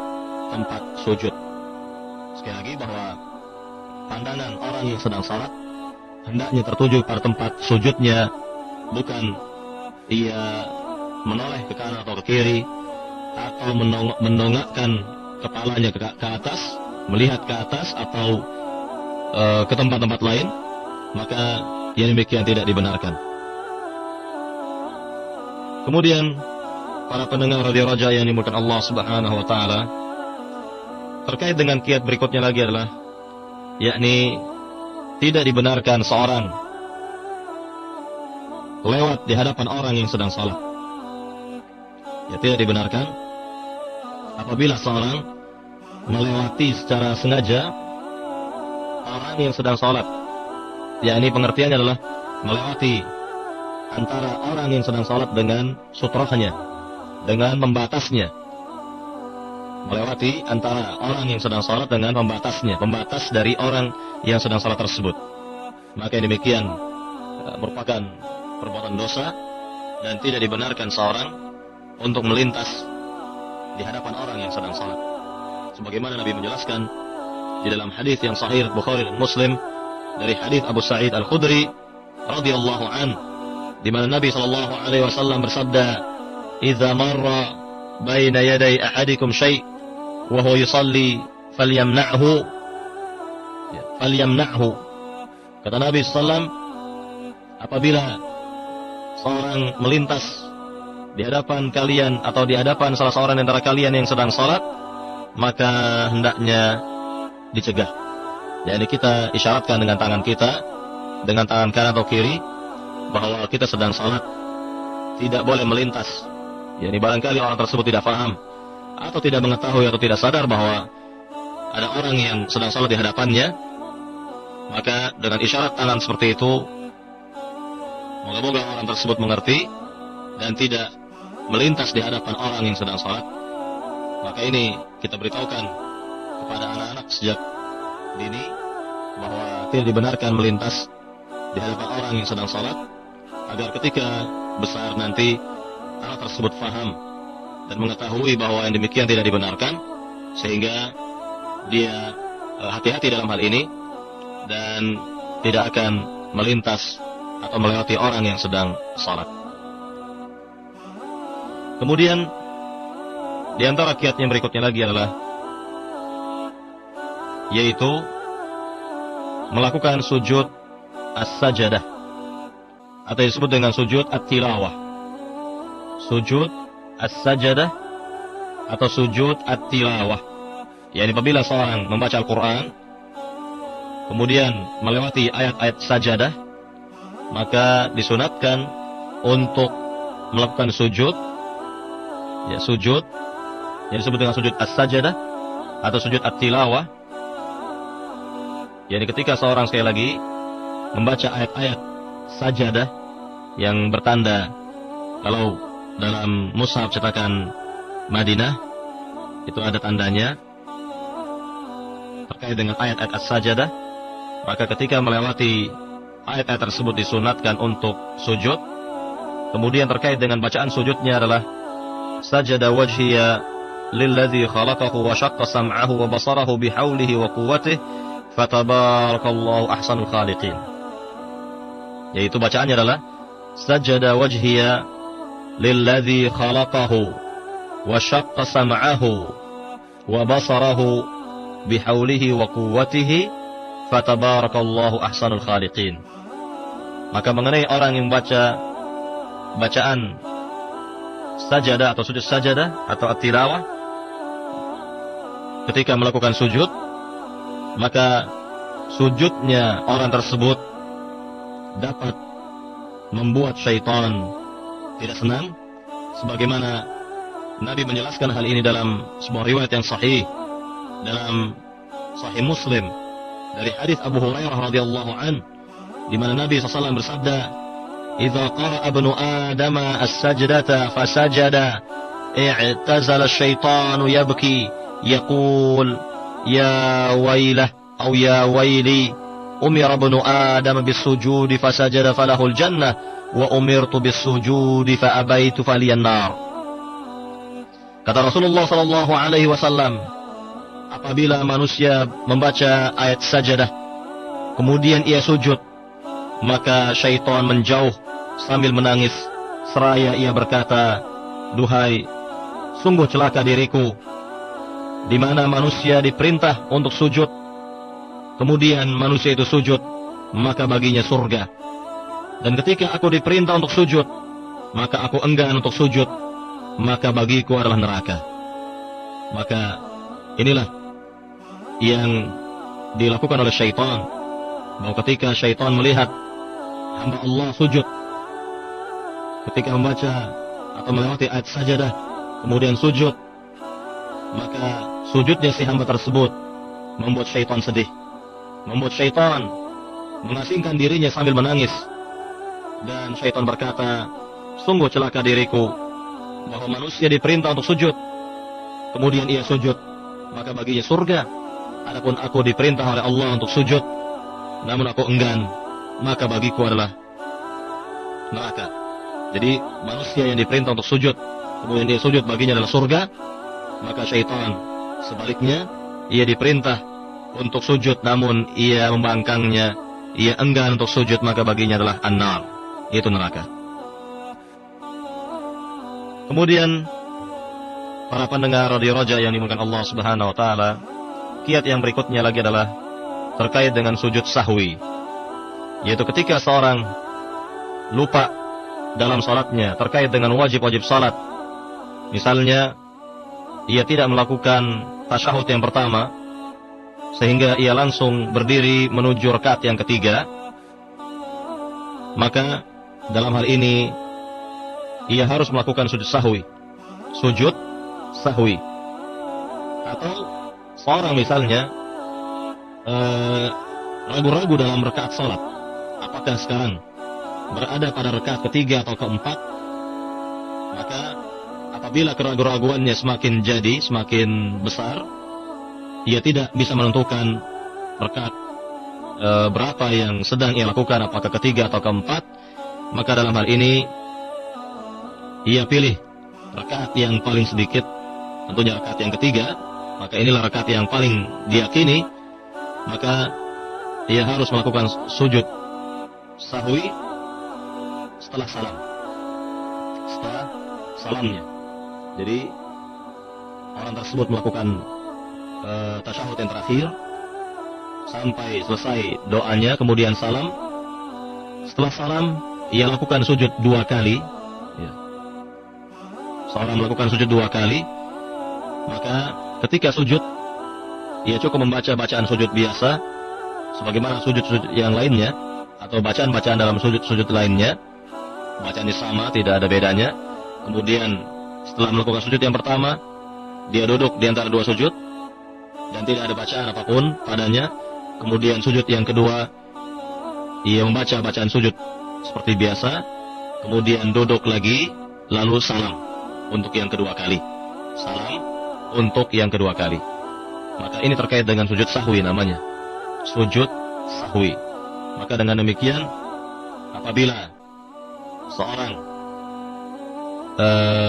tempat sujud. Sekali lagi bahwa pandangan orang yang sedang salat hendaknya tertuju pada tempat sujudnya, bukan ia menoleh ke kanan atau ke kiri, atau mendongakkan kepalanya ke atas, melihat ke atas atau ke tempat-tempat lain, maka yang demikian tidak dibenarkan. Kemudian para pendengar radio Raja yang dimuliakan Allah Subhanahu wa taala, terkait dengan kiat berikutnya lagi adalah yakni tidak dibenarkan seorang lewat di hadapan orang yang sedang salat. Ya, tidak dibenarkan apabila seorang melewati secara sengaja orang yang sedang salat. Ya, ini pengertiannya adalah melewati antara orang yang sedang salat dengan sutrahnya, dengan membatasnya. Melewati antara orang yang sedang salat dengan pembatasnya, pembatas dari orang yang sedang salat tersebut. Maka yang demikian merupakan perbuatan dosa dan tidak dibenarkan seorang untuk melintas di hadapan orang yang sedang salat. Sebagaimana Nabi menjelaskan di dalam hadis yang sahih Bukhari dan Muslim dari hadis Abu Sa'id Al-Khudri radhiyallahu an, di mana Nabi sallallahu alaihi wasallam bersabda, "Idza marra baina yaday ahadikum syai' wa huwa yusalli falyamna'hu." Kata Nabi sallallahu, apabila seorang melintas di hadapan kalian atau di hadapan salah seorang di antara kalian yang sedang salat, maka hendaknya dicegah. Jadi kita isyaratkan dengan tangan kita, dengan tangan kanan atau kiri, bahwa kita sedang salat, tidak boleh melintas. Yani barangkali orang tersebut tidak paham atau tidak mengetahui atau tidak sadar bahwa ada orang yang sedang salat di hadapannya, maka dengan isyarat tangan seperti itu, moga-moga orang tersebut mengerti dan tidak melintas di hadapan orang yang sedang salat. Maka ini kita beritahukan kepada anak-anak sejak dini bahwa tidak dibenarkan melintas di hadapan orang yang sedang salat, agar ketika besar nanti anak tersebut faham dan mengetahui bahwa yang demikian tidak dibenarkan, sehingga dia hati-hati dalam hal ini dan tidak akan melintas atau melewati orang yang sedang salat. Kemudian di antara kiat yang berikutnya lagi adalah yaitu melakukan sujud as-sajadah atau disebut dengan sujud at-tilawah. Sujud as-sajadah atau sujud at-tilawah, yakni apabila seorang membaca Al-Quran kemudian melewati ayat-ayat sajadah, maka disunatkan untuk melakukan sujud, ya sujud yang disebut dengan sujud as-sajadah atau sujud at-tilawah. Yani ketika seorang sekali lagi membaca ayat-ayat sajadah yang bertanda, kalau dalam mushaf cetakan Madinah itu ada tandanya terkait dengan ayat-ayat as-sajadah, maka ketika melewati ayat-ayat tersebut disunatkan untuk sujud. Kemudian terkait dengan bacaan sujudnya adalah sajada wajhiya lilladzi khalaqahu wa syaqqa sam'ahu wa basarahu bihaulihi wa quwwatihi fatabarakallahu ahsanul khaliqin. Yaitu bacaannya adalah sajada wajhiya lilladzi khalaqahu wa syaqqa sam'ahu wa basarahu bihaulihi wa quwwatihi fatabarakallahu ahsanul khaliqin. Maka mengenai orang yang baca bacaan sajadah atau sujud sajadah atau at-tilawah ketika melakukan sujud, maka sujudnya orang tersebut dapat membuat syaitan tidak senang, sebagaimana Nabi menjelaskan hal ini dalam sebuah riwayat yang sahih dalam Sahih Muslim dari hadis Abu Hurairah radhiyallahu an, di mana Nabi SAW bersabda, "Idza qara'a ibnu Adam as-sajdata fasajada, i'tazala asy-syaitanu yabki, yaqul ya wailah aw ya waili, umira ibnu Adam bis-sujudi fasajada falahul jannah, wa umirtu bis-sujudi fa abaitu faliyan nar." Kata Rasulullah sallallahu alaihi wasallam, apabila manusia membaca ayat sajadah kemudian ia sujud, maka syaitan menjauh sambil menangis seraya ia berkata, "Duhai, sungguh celaka diriku, di mana manusia diperintah untuk sujud, kemudian manusia itu sujud, maka baginya surga. Dan ketika aku diperintah untuk sujud, maka aku enggan untuk sujud, maka bagiku adalah neraka." Maka inilah yang dilakukan oleh syaitan, bahwa ketika syaitan melihat hamba Allah sujud, ketika membaca atau melewati ayat sajadah kemudian sujud, maka sujudnya si hamba tersebut membuat syaitan sedih, membuat syaitan mengasingkan dirinya sambil menangis, dan syaitan berkata, "Sungguh celaka diriku, bahwa manusia diperintah untuk sujud, kemudian ia sujud, maka baginya surga. Adapun aku diperintah oleh Allah untuk sujud, namun aku enggan, maka bagiku adalah neraka." Jadi manusia yang diperintah untuk sujud, kemudian dia sujud, baginya adalah surga. Maka syaitan sebaliknya, ia diperintah untuk sujud, namun ia membangkangnya, ia enggan untuk sujud, maka baginya adalah an-nar, yaitu neraka. Kemudian para pendengar radio Raja yang dimuliakan Allah Subhanahu wa taala, kiat yang berikutnya lagi adalah terkait dengan sujud sahwi, yaitu ketika seorang lupa dalam salatnya terkait dengan wajib-wajib salat. Misalnya ia tidak melakukan tasyahud yang pertama, sehingga ia langsung berdiri menuju rakaat yang ketiga, maka dalam hal ini ia harus melakukan sujud sahwi. Sujud sahwi. Atau seorang misalnya ragu-ragu dalam rakaat salat, apakah sekarang berada pada rakaat ketiga atau keempat, maka apabila keraguan-raguannya semakin jadi, semakin besar, ia tidak bisa menentukan rakaat berapa yang sedang ia lakukan, apakah ketiga atau keempat, maka dalam hal ini ia pilih rakaat yang paling sedikit, tentunya rakaat yang ketiga. Maka inilah rakaat yang paling diyakini, maka ia harus melakukan sujud sahwi setelah salam, setelah salamnya. Jadi orang tersebut melakukan tasyahud yang terakhir sampai selesai doanya, kemudian salam. Setelah salam ia lakukan sujud 2 kali, ya. Seorang melakukan sujud 2 kali, maka ketika sujud ia cukup membaca bacaan sujud biasa sebagaimana sujud-sujud yang lainnya, atau bacaan-bacaan dalam sujud-sujud lainnya, bacaannya sama, tidak ada bedanya. Kemudian setelah melakukan sujud yang pertama, dia duduk di antara 2 sujud dan tidak ada bacaan apapun padanya. Kemudian sujud yang kedua, ia membaca bacaan sujud seperti biasa, kemudian duduk lagi, lalu salam untuk yang kedua kali. Salam untuk yang kedua kali. Maka ini terkait dengan sujud sahwi namanya, sujud sahwi. Maka dengan demikian, apabila seorang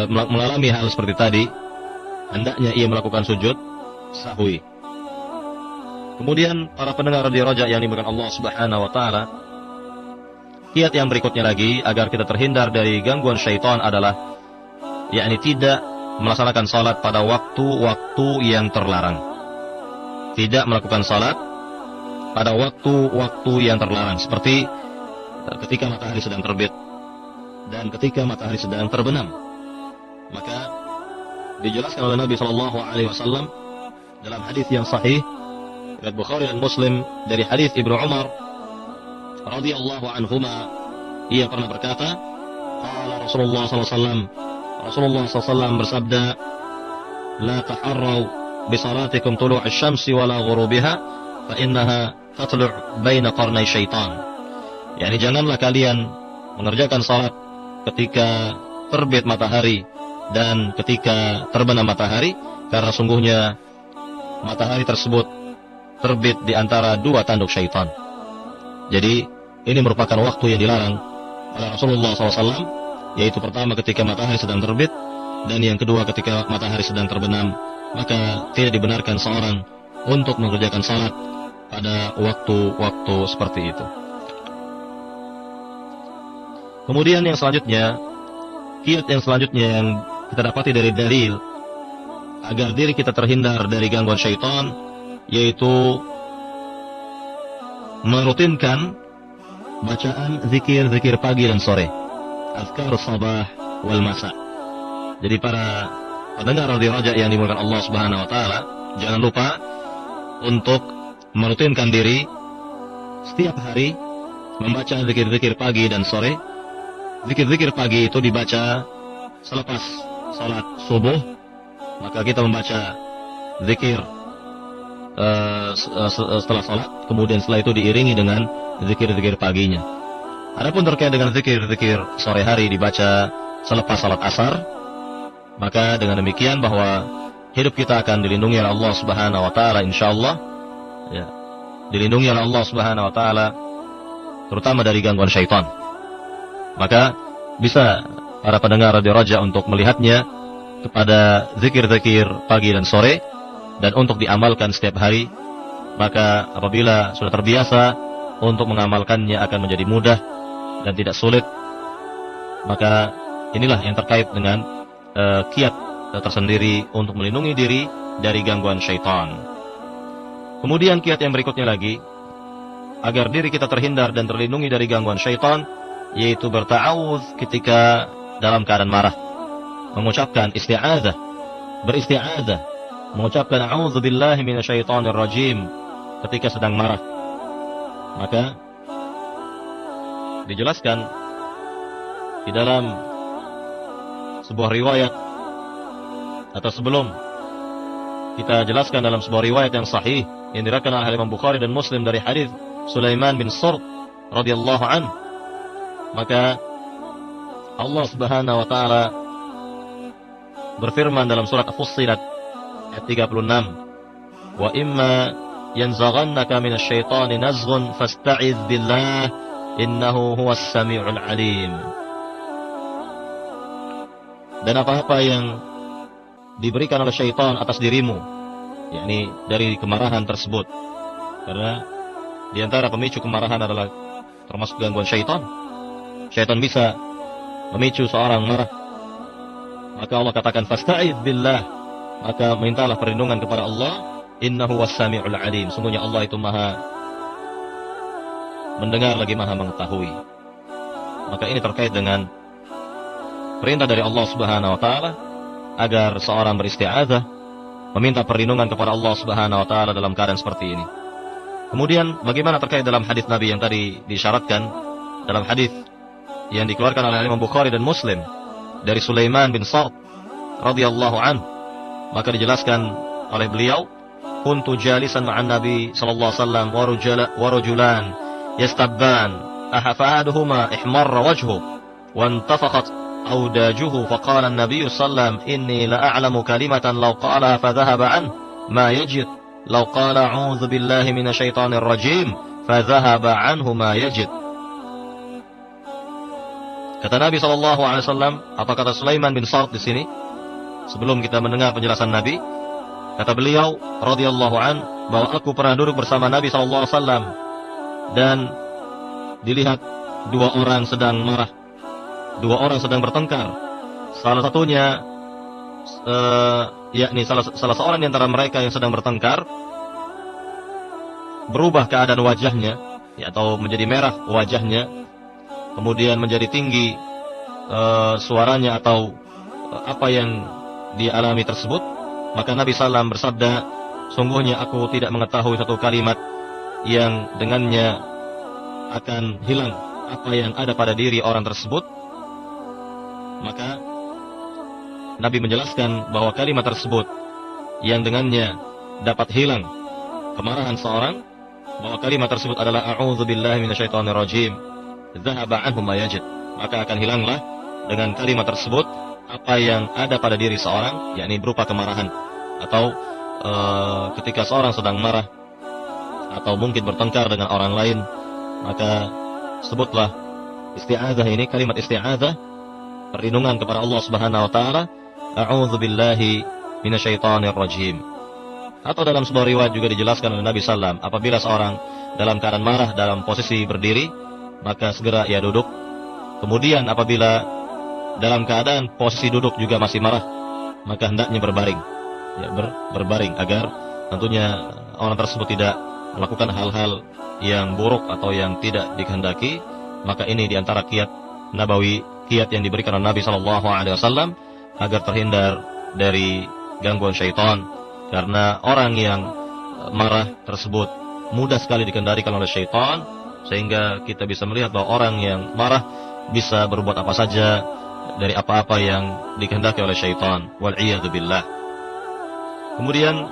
mengalami hal seperti tadi, hendaknya ia melakukan sujud sahwi. Kemudian para pendengar radio Raja yang dimuliakan Allah Subhanahu wa taala, kiat yang berikutnya lagi agar kita terhindar dari gangguan syaitan adalah yakni tidak melaksanakan salat pada waktu-waktu yang terlarang. Tidak melakukan salat pada waktu-waktu yang terlarang, seperti ketika matahari sedang terbit dan ketika matahari sedang terbenam. Maka dijelaskan oleh Nabi SAW dalam hadis yang sahih riwayat Bukhari dan Muslim dari hadis Ibnu Umar radhiyallahu anhuma, ia pernah berkata, qala Rasulullah SAW, Rasulullah SAW bersabda, la taharraw bi salatikum tulu'asy syamsi wala ghurubiha fa innaha tatlu' baina qarnay syaitan. Yani janganlah kalian mengerjakan salat ketika terbit matahari dan ketika terbenam matahari, karena sungguhnya matahari tersebut terbit di antara dua tanduk syaitan. Jadi ini merupakan waktu yang dilarang oleh Rasulullah SAW, yaitu pertama ketika matahari sedang terbit, dan yang kedua ketika matahari sedang terbenam. Maka tidak dibenarkan seorang untuk mengerjakan salat pada waktu-waktu seperti itu. Kemudian yang selanjutnya, kiat yang selanjutnya yang kita dapati dari dalil agar diri kita terhindar dari gangguan syaitan, yaitu merutinkan bacaan zikir-zikir pagi dan sore, azkar sabah wal masa. Jadi para pendengar radio Raja yang dimuliakan Allah Subhanahu wa taala, jangan lupa untuk merutinkan diri setiap hari membaca zikir-zikir pagi dan sore. Zikir-zikir pagi itu dibaca selepas salat subuh, maka kita membaca zikir setelah salat, kemudian setelah itu diiringi dengan zikir-zikir paginya. Adapun terkait dengan zikir-zikir sore hari dibaca selepas salat asar, maka dengan demikian bahwa hidup kita akan dilindungi oleh Allah Subhanahu wa taala insyaallah, ya. Dilindungi oleh Allah Subhanahu wa taala terutama dari gangguan syaitan. Maka bisa para pendengar Radio Raja untuk melihatnya kepada zikir-zikir pagi dan sore, dan untuk diamalkan setiap hari. Maka apabila sudah terbiasa untuk mengamalkannya akan menjadi mudah dan tidak sulit. Maka inilah yang terkait dengan kiat tersendiri untuk melindungi diri dari gangguan syaitan. Kemudian kiat yang berikutnya lagi, agar diri kita terhindar dan terlindungi dari gangguan syaitan, yaitu berta'awudz ketika dalam keadaan marah. Mengucapkan isti'adzah, beristi'adzah, mengucapkan a'udzubillahi minasyaitonir rajim ketika sedang marah. Maka dijelaskan di dalam sebuah riwayat, atau sebelum kita jelaskan dalam sebuah riwayat yang sahih yang diriwayatkan oleh Imam Bukhari dan Muslim dari hadis Sulaiman bin Surd radhiyallahu anhu. Maka Allah Subhanahu wa taala berfirman dalam surat Fussilat ayat 36, "Wa imma yanzaghannaka minasyaitani nazghun fasta'iz billah innahu huwas samiul alim." Dan apa-apa yang diberikan oleh syaitan atas dirimu, yakni dari kemarahan tersebut, karena di antara pemicu kemarahan adalah termasuk gangguan syaitan. Syaitan bisa memicu seorang marah. Maka Allah katakan fasta'iz billah, maka mintalah perlindungan kepada Allah, innahu was-sami'ul alim, sungguhnya Allah itu maha mendengar lagi maha mengetahui. Maka ini terkait dengan perintah dari Allah Subhanahu wa taala agar seorang beristi'adzah, meminta perlindungan kepada Allah Subhanahu wa taala dalam keadaan seperti ini. Kemudian bagaimana terkait dalam hadis Nabi yang tadi disyaratkan, dalam hadis yang dikeluarkan oleh Imam Bukhari dan Muslim dari Sulaiman bin Surd radhiyallahu anhu, maka dijelaskan oleh beliau, kuntu jalisan ma'an Nabi sallallahu alaihi wasallam wa rajulan yastabban ahafaduhuma ihmarra wajhu wa intafaqat awdajuhu faqala an-nabiy sallallahu alaihi wasallam inni la a'lamu kalimatan law qala fa dhahaba an ma yajid law qala a'udzu billahi minasyaitonir rajim fa dhahaba anhu ma yajid. Kata Nabi SAW, apa kata Sulaiman bin Surd di sini? Sebelum kita mendengar penjelasan Nabi, kata beliau radhiyallahu an, bahwa aku pernah duduk bersama Nabi SAW dan dilihat dua orang sedang marah, dua orang sedang bertengkar. Salah satunya, yakni salah seorang di antara mereka yang sedang bertengkar, berubah keadaan wajahnya, ya, atau menjadi merah wajahnya. Kemudian menjadi tinggi suaranya atau apa yang dialami tersebut. Maka Nabi SAW bersabda, sungguhnya aku tidak mengetahui satu kalimat yang dengannya akan hilang apa yang ada pada diri orang tersebut, maka Nabi menjelaskan bahwa kalimat tersebut yang dengannya dapat hilang kemarahan seorang, bahwa kalimat tersebut adalah a'udzubillahi minasyaitonirrajim, dzahaba anhu ma yajid, maka akan hilanglah dengan kalimat tersebut apa yang ada pada diri seorang, yakni berupa kemarahan, atau ketika seorang sedang marah atau mungkin bertengkar dengan orang lain, maka sebutlah isti'adzah ini, kalimat isti'adzah, perlindungan kepada Allah Subhanahu wa taala, a'udzubillahi minasyaitonirrajim. Atau dalam sebuah riwayat juga dijelaskan oleh Nabi sallam, apabila seorang dalam keadaan marah dalam posisi berdiri, maka segera ia duduk. Kemudian apabila dalam keadaan posisi duduk juga masih marah, maka hendaknya berbaring, ya, berbaring, agar tentunya orang tersebut tidak melakukan hal-hal yang buruk atau yang tidak dikehendaki. Maka ini diantara kiat nabawi, kiat yang diberikan oleh Nabi SAW agar terhindar dari gangguan syaitan. Karena orang yang marah tersebut mudah sekali dikendalikan oleh syaitan, sehingga kita bisa melihat bahwa orang yang marah bisa berbuat apa saja dari apa-apa yang dikehendaki oleh syaitan. Wal'iyadzubillah. Kemudian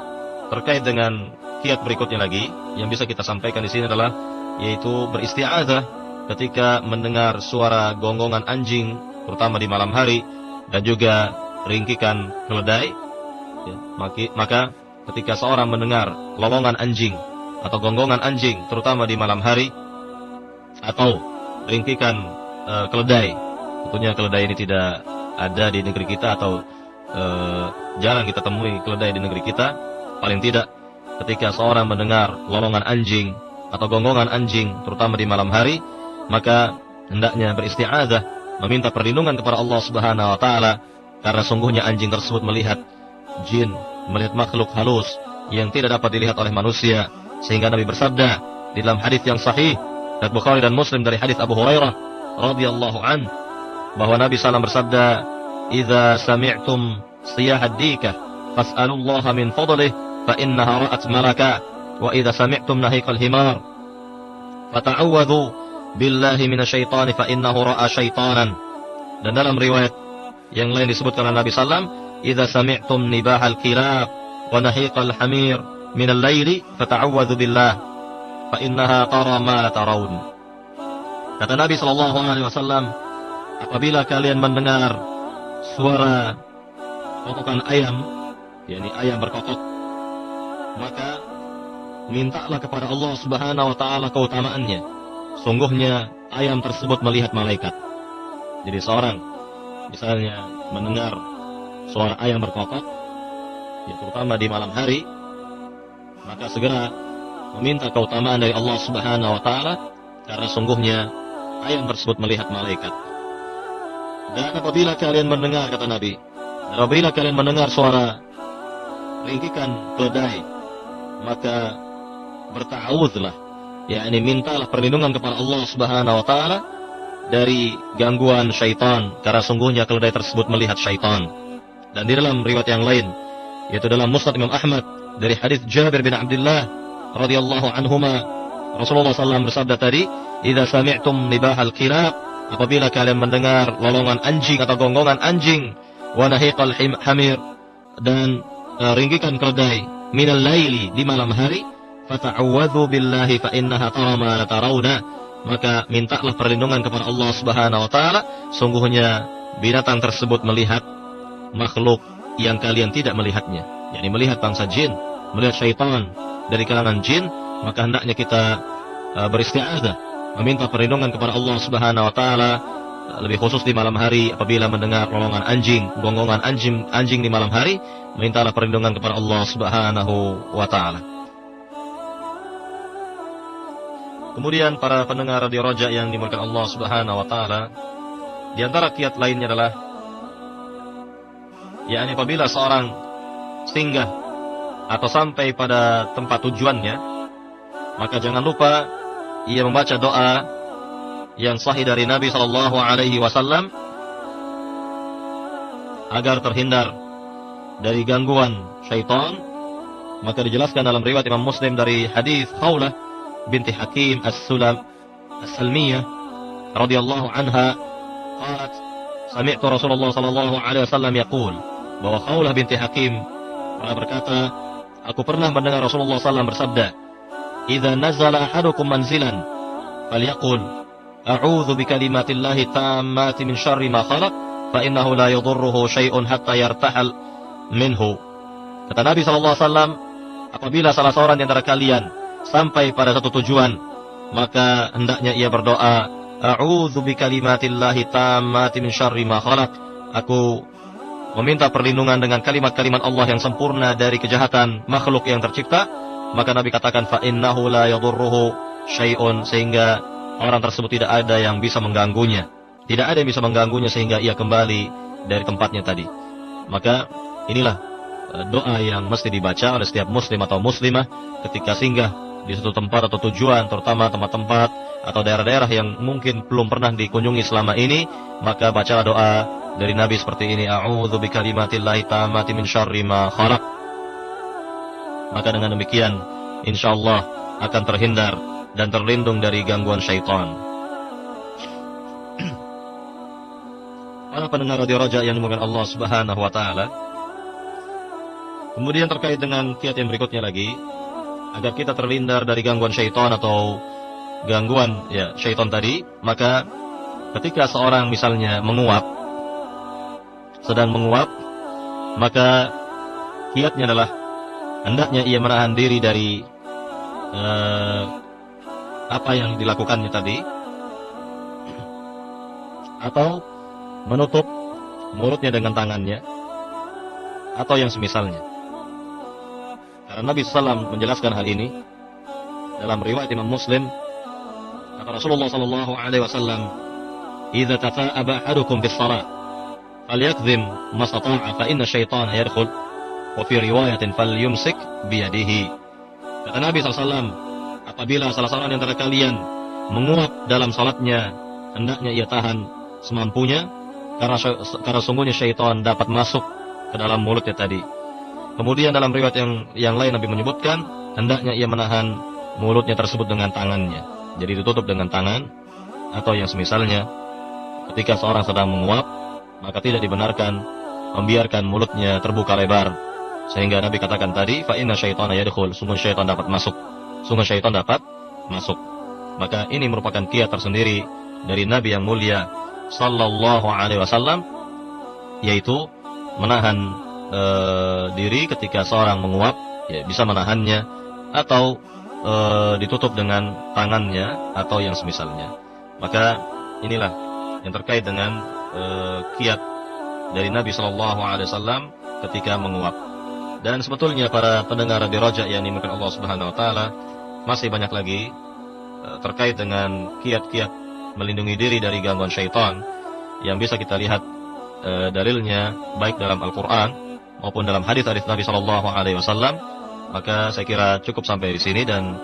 terkait dengan kiat berikutnya lagi yang bisa kita sampaikan di sini adalah yaitu beristi'adzah ketika mendengar suara gonggongan anjing, terutama di malam hari, dan juga ringkikan keledai. Ya, maka ketika seorang mendengar lolongan anjing atau gonggongan anjing, terutama di malam hari, atau ringkikan keledai, tentunya keledai ini tidak ada di negeri kita, atau jarang kita temui keledai di negeri kita. Paling tidak ketika seorang mendengar lolongan anjing atau gonggongan anjing, terutama di malam hari, maka hendaknya beristi'adzah, meminta perlindungan kepada Allah Subhanahu wa taala, karena sungguhnya anjing tersebut melihat jin, melihat makhluk halus yang tidak dapat dilihat oleh manusia. Sehingga Nabi bersabda di dalam hadis yang sahih dari Bukhari dan Muslim dari hadis Abu Hurairah radhiyallahu an, bahwa Nabi sallallahu bersabda, "Idza sami'tum siyahad dika fas'alullaha min fadlih fa innaha ra'at malaka, wa idza sami'tum nahiqal himar fata'awwadhu billahi minasyaitani fa innahu ra'a syaitanan." Dan dalam riwayat yang lain disebutkan oleh Nabi sallallahu, "Idza sami'tum nibahal kilab wa nahiqal hamir min al-laili fata'awwadhu billah fa innaha tara ma la tarawun." Kata Nabi sallallahu alaihi wasallam, apabila kalian mendengar suara kokokan ayam, yakni ayam berkokok, maka mintalah kepada Allah Subhanahu wa taala keutamaannya. Sungguhnya ayam tersebut melihat malaikat. Jadi seorang misalnya mendengar suara ayam berkokok, ya, terutama di malam hari, maka segera meminta keutamaan dari Allah Subhanahu wa taala, karena sungguhnya ayam tersebut melihat malaikat. Dan apabila kalian mendengar, kata Nabi, apabila kalian mendengar suara ringkikan keledai, maka berta'awudzlah, yakni mintalah perlindungan kepada Allah Subhanahu wa taala dari gangguan syaitan, karena sungguhnya keledai tersebut melihat syaitan. Dan di dalam riwayat yang lain, yaitu dalam Musnad Imam Ahmad dari hadis Jabir bin Abdullah radhiyallahu anhuma, Rasulullah SAW bersabda tadi, "Idza sami'tum nibahal kilab," apabila kalian mendengar lolongan anjing atau gonggongan anjing, wa nahiqal hamir, dan ringkikan keledai, minal laili, di malam hari, fata'awwadhu billahi fa innaha tara ma la tarawna, maka mintalah perlindungan kepada Allah Subhanahu wa taala, sungguhnya binatang tersebut melihat makhluk yang kalian tidak melihatnya, yakni melihat bangsa jin, melihat syaitan dari kalangan jin. Maka hendaknya kita beristi'adzah, meminta perlindungan kepada Allah Subhanahu wa taala, lebih khusus di malam hari apabila mendengar lolongan anjing, gonggongan anjing di malam hari, mintalah perlindungan kepada Allah Subhanahu wa taala. Kemudian para pendengar Radio Raja yang dimuliakan Allah Subhanahu wa taala, di antara kiat lainnya adalah, yakni apabila seorang singgah atau sampai pada tempat tujuannya, maka jangan lupa ia membaca doa yang sahih dari Nabi sallallahu alaihi wasallam agar terhindar dari gangguan syaitan. Maka dijelaskan dalam riwayat Imam Muslim dari hadis Khawlah binti Hakim As-Salmiyah radhiyallahu anha qalat sami'tu Rasulullah sallallahu alaihi wasallam yaqul, bahwa Khawlah binti Hakim pernah berkata, aku pernah mendengar Rasulullah SAW bersabda, idza nazala ahadukum manzilan falyaqul a'udzu bikalimatillahi tammati min syarri ma khalaq fa innahu la yadurruhu syai'un hatta yartahal minhu. Kata Nabi SAW, apabila salah seorang di antara kalian sampai pada satu tujuan, maka hendaknya ia berdoa, a'udzu bikalimatillahi tammati min syarri ma khalaq, aku meminta perlindungan dengan kalimat-kalimat Allah yang sempurna dari kejahatan makhluk yang tercipta. Maka Nabi katakan, fa innahu la yadurruhu syai'un, sehingga orang tersebut tidak ada yang bisa mengganggunya. Tidak ada yang bisa mengganggunya sehingga ia kembali dari tempatnya tadi. Maka inilah doa yang mesti dibaca oleh setiap muslim atau muslimah ketika singgah di suatu tempat atau tujuan, terutama tempat-tempat atau daerah-daerah yang mungkin belum pernah dikunjungi selama ini. Maka bacalah doa dari Nabi seperti ini, a'udzu bikalimatillahi tammati min syarri ma khalaq. Maka dengan demikian insyaallah akan terhindar dan terlindung dari gangguan syaitan. Para pendengar radio Raja yang dimuliakan Allah Subhanahu wa taala, kemudian terkait dengan kiat yang berikutnya lagi, agar kita terhindar dari gangguan syaitan atau gangguan syaitan tadi, maka ketika seorang misalnya sedang menguap, maka kiatnya adalah hendaknya ia menahan diri dari apa yang dilakukannya tadi, atau menutup mulutnya dengan tangannya, atau yang semisalnya. Karena Nabi SAW menjelaskan hal ini dalam riwayat Imam Muslim, kata Rasulullah SAW, "Idza tata'aba ahadukum bis-shalah, falyakdhim ma stata'a fa inna syaitana yadkhul, wa fi riwayatin falyumsik biyadihi." Kata Nabi SAW, apabila salah seorang di antara kalian menguap dalam salatnya, hendaknya ia tahan semampunya, karena sungguhnya syaitan dapat masuk ke dalam mulutnya tadi. Kemudian dalam riwayat yang lain Nabi menyebutkan, hendaknya ia menahan mulutnya tersebut dengan tangannya. Jadi ditutup dengan tangan atau yang semisalnya. Ketika seorang sedang menguap, maka tidak dibenarkan membiarkan mulutnya terbuka lebar. Sehingga Nabi katakan tadi, fa inna syaitana yadkhul, sungguh syaitan dapat masuk. Sungguh syaitan dapat masuk. Maka ini merupakan kiat tersendiri dari Nabi yang mulia sallallahu alaihi wasallam, yaitu menahan diri ketika seorang menguap, bisa menahannya atau ditutup dengan tangannya atau yang semisalnya. Maka inilah yang terkait dengan kiat dari Nabi sallallahu alaihi wasallam ketika menguap. Dan sebetulnya para pendengar Radio Raja yang dimuliakan Allah Subhanahu wa taala, masih banyak lagi terkait dengan kiat-kiat melindungi diri dari gangguan syaitan yang bisa kita lihat dalilnya baik dalam Al-Qur'an maupun dalam hadis-hadis Nabi sallallahu alaihi wasallam. Maka saya kira cukup sampai di sini, dan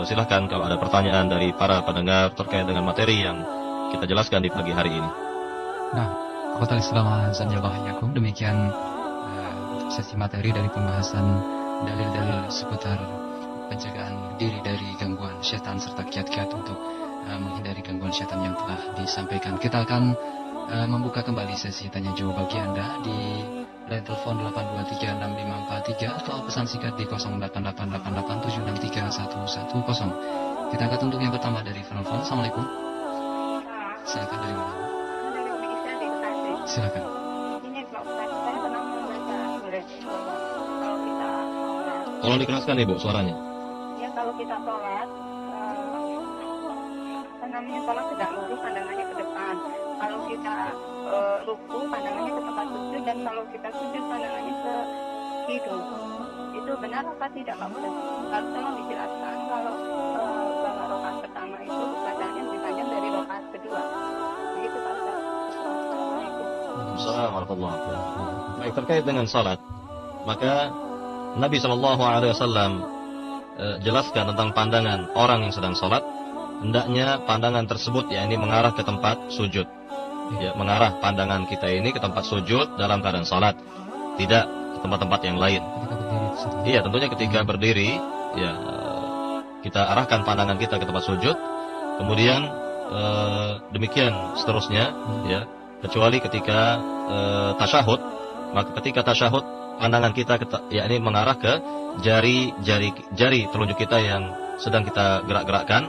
silahkan kalau ada pertanyaan dari para pendengar terkait dengan materi yang kita jelaskan di pagi hari ini. Nah, Akhwatal Islam azanillahu, demikian sesi materi dari pembahasan dalil-dalil seputar penjagaan diri dari gangguan syaitan serta kiat-kiat untuk menghindari gangguan syaitan yang telah disampaikan. Kita akan membuka kembali sesi tanya jawab bagi Anda di line telepon 8236543 atau pesan singkat di 088887631110. Kita angkat untuk yang pertama dari telepon. Assalamualaikum. Silakan, dari mana? Silakan. Tolong dikeraskan Ibu suaranya. Ya, kalau kita sholat, sholat tegak lurus, pandangannya ke depan. Kalau kita ruku, pandangannya ke tempat sujud, dan kalau kita sujud, pandangannya ke hidung. Itu benar apa tidak, Pak Ustaz? Kalau tolong dijelaskan kalau rakaat pertama itu bacaannya lebih panjang dari rakaat kedua. Begitu, Pak Ustaz. Assalamualaikum. Assalamualaikum. Baik, terkait dengan salat, maka Nabi sallallahu alaihi wasallam jelaskan tentang pandangan orang yang sedang salat. Hendaknya pandangan tersebut yakni mengarah ke tempat sujud. Ya, mengarah pandangan kita ini ke tempat sujud dalam keadaan salat, tidak ke tempat-tempat yang lain. Iya, tentunya ketika berdiri, ya kita arahkan pandangan kita ke tempat sujud. Kemudian demikian seterusnya, ya, kecuali ketika tasyahud. Maka ketika tasyahud, pandangan kita yakni mengarah ke jari telunjuk kita yang sedang kita gerak-gerakkan.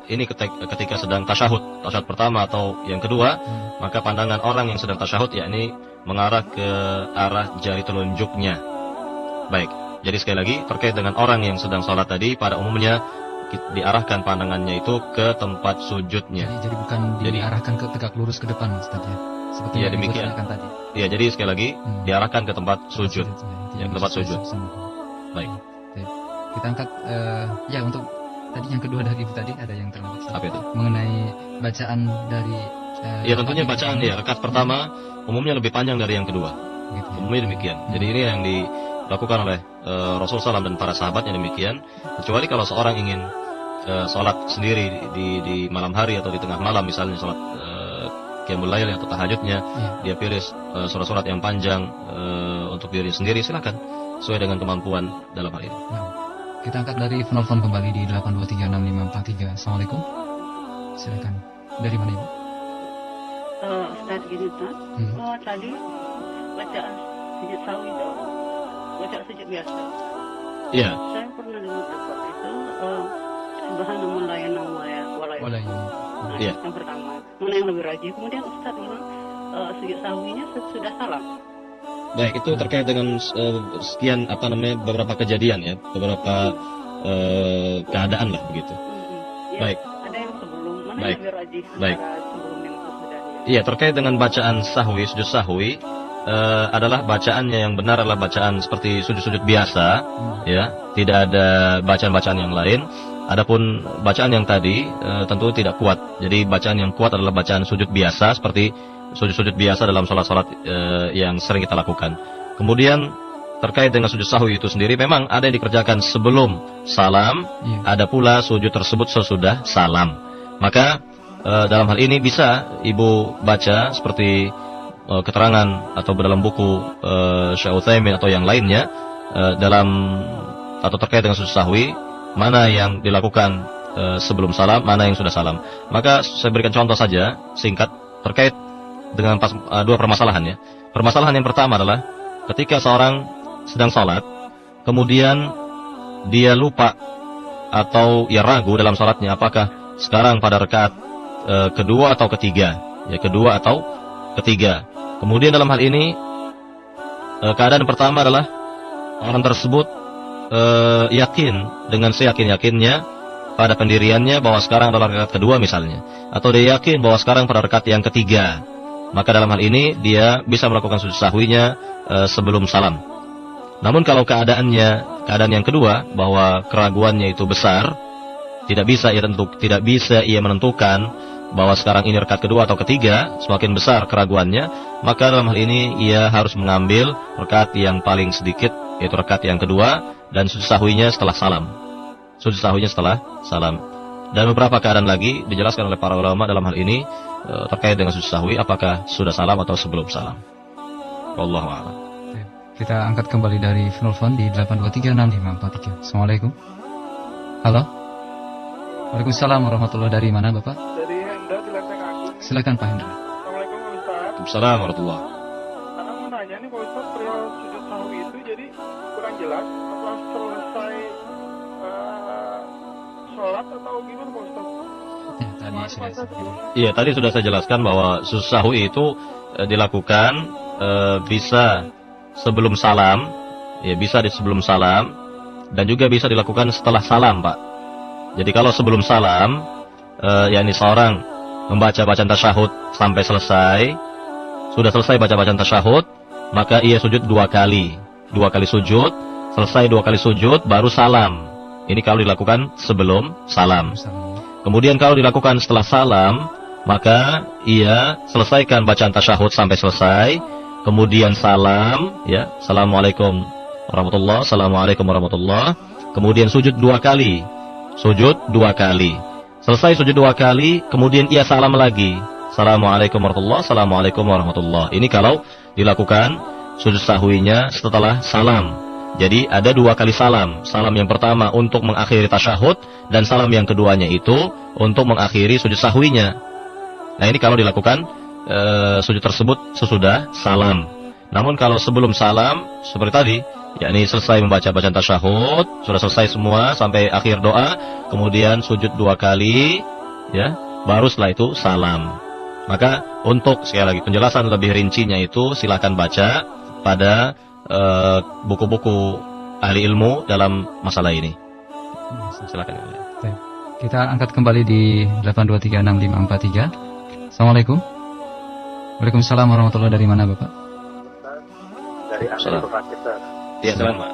Ini ketika sedang tasyahud pertama atau yang kedua, maka pandangan orang yang sedang tasyahud yakni mengarah ke arah jari telunjuknya. Baik, jadi sekali lagi terkait dengan orang yang sedang sholat tadi, pada umumnya diarahkan pandangannya itu ke tempat sujudnya. Jadi bukan diarahkan ke tegak lurus ke depan, Ustaz, ya? Seperti yang demikian tadi. Iya, jadi sekali lagi diarahkan ke tempat sujud. Yang tempat sujud. Baik. Kita angkat ya untuk tadi yang kedua dari Ibu tadi ada yang terlambat. Apa itu? Mengenai bacaan dari ya tentunya bacaan ya rakaat pertama umumnya lebih panjang dari yang kedua. Gitu. Umumnya demikian. Jadi ini yang dilakukan oleh Rasulullah SAW dan para sahabatnya demikian. Kecuali kalau seorang ingin sholat sendiri di malam hari atau di tengah malam, misalnya sholat qiyamul lail atau tahajudnya, dia pilih surat-surat yang panjang untuk diri sendiri, silakan sesuai dengan kemampuan dalam hal ini. Kita angkat dari penelpon kembali di 8236543. Assalamualaikum. Silakan. Dari mana Ibu? Ustaz gini Ustaz. Tadi bacaan sujud sahwi itu bacaan sujud biasa. Iya. Saya pernah dengar dapat itu subhanallah la ilaha wala Iya. Yang pertama, mana yang lebih rajin. Kemudian Ustaz bilang sujud sahwinya sesudah salam. Baik, itu terkait dengan sekian beberapa kejadian ya, beberapa keadaan lah begitu. Ya, baik. Ada yang sebelum, mana baik. yang lebih rajin Baik. antara sebelum yang sesudahnya? Iya, terkait dengan bacaan sahwi, sujud sahwi adalah bacaannya yang benar adalah bacaan seperti sujud-sujud biasa, ya, tidak ada bacaan-bacaan yang lain. Adapun bacaan yang tadi tentu tidak kuat. Jadi bacaan yang kuat adalah bacaan sujud biasa seperti sujud-sujud biasa dalam sholat-sholat yang sering kita lakukan. Kemudian terkait dengan sujud sahwi itu sendiri memang ada yang dikerjakan sebelum salam, ada pula sujud tersebut sesudah salam. Maka dalam hal ini bisa Ibu baca seperti keterangan atau dalam buku Syekh Utsaimin atau yang lainnya atau terkait dengan sujud sahwi, mana yang dilakukan sebelum salam, mana yang sudah salam. Maka saya berikan contoh saja singkat terkait dengan dua permasalahan ya. Permasalahan yang pertama adalah ketika seorang sedang sholat, kemudian dia lupa atau ya ragu dalam sholatnya apakah sekarang pada rakaat kedua atau ketiga, ya kedua atau ketiga. Kemudian dalam hal ini keadaan pertama adalah orang tersebut yakin dengan seyakin-yakinnya pada pendiriannya bahwa sekarang adalah rakaat kedua misalnya, atau dia yakin bahwa sekarang pada rakaat yang ketiga. Maka dalam hal ini dia bisa melakukan sujud sahwinya sebelum salam. Namun kalau keadaan yang kedua bahwa keraguannya itu besar, tidak bisa ia menentukan bahwa sekarang ini rakaat kedua atau ketiga, semakin besar keraguannya, maka dalam hal ini ia harus mengambil rakaat yang paling sedikit, yaitu rakaat yang kedua, dan sujud sahwinya setelah salam. Sujud sahwinya setelah salam. Dan beberapa keadaan lagi dijelaskan oleh para ulama dalam hal ini terkait dengan sujud sahwi, apakah sudah salam atau sebelum salam. Wallahu a'lam. Kita angkat kembali dari penelpon di 8236543. Assalamualaikum. Halo. Waalaikumsalam warahmatullahi. Dari mana Bapak? Dari Hendra di Lenteng Agung. Silakan Pak Hendra. Assalamualaikum Pak Ustaz. Waalaikumsalam warahmatullahi. Anak mau nanya nih Pak Ustaz, perihal sujud sahwi itu jadi kurang jelas. Setelah selesai sholat atau gimana Pak Ustaz? Iya, tadi sudah saya jelaskan bahwa sujud sahwi itu dilakukan bisa sebelum salam, ya bisa sebelum salam, dan juga bisa dilakukan setelah salam, Pak. Jadi kalau sebelum salam, yakni seorang membaca bacaan tasyahud sampai selesai, sudah selesai baca bacaan tasyahud, maka ia sujud dua kali sujud, selesai 2 kali sujud, baru salam. Ini kalau dilakukan sebelum salam. Kemudian kalau dilakukan setelah salam, maka ia selesaikan bacaan tasyahud sampai selesai, kemudian salam, ya, assalamualaikum warahmatullahi, assalamualaikum warahmatullahi, kemudian sujud 2 kali, selesai sujud 2 kali, kemudian ia salam lagi, assalamualaikum warahmatullahi, assalamualaikum warahmatullahi. Ini kalau dilakukan sujud sahwinya setelah salam. Jadi ada 2 kali salam. Salam yang pertama untuk mengakhiri tasyahud, dan salam yang keduanya itu untuk mengakhiri sujud sahwinya. Nah ini kalau dilakukan sujud tersebut sesudah salam. Namun kalau sebelum salam, seperti tadi, yakni selesai membaca bacaan tasyahud, sudah selesai semua sampai akhir doa, kemudian sujud 2 kali, ya, baru setelah itu salam. Maka untuk sekali lagi penjelasan lebih rincinya itu silakan baca pada buku-buku ahli ilmu dalam masalah ini. Silakan. Baik. Kita angkat kembali di 8236543. Assalamualaikum. Waalaikumsalam warahmatullahi. Dari mana Bapak? Dari Amir Bekasi. Iya, silakan Pak.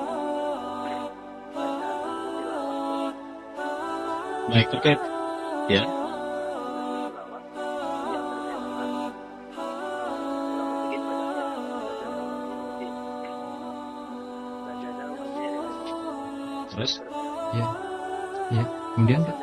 Baik, terkait ya. Terus? Ya. Ya. Kemudian Pak?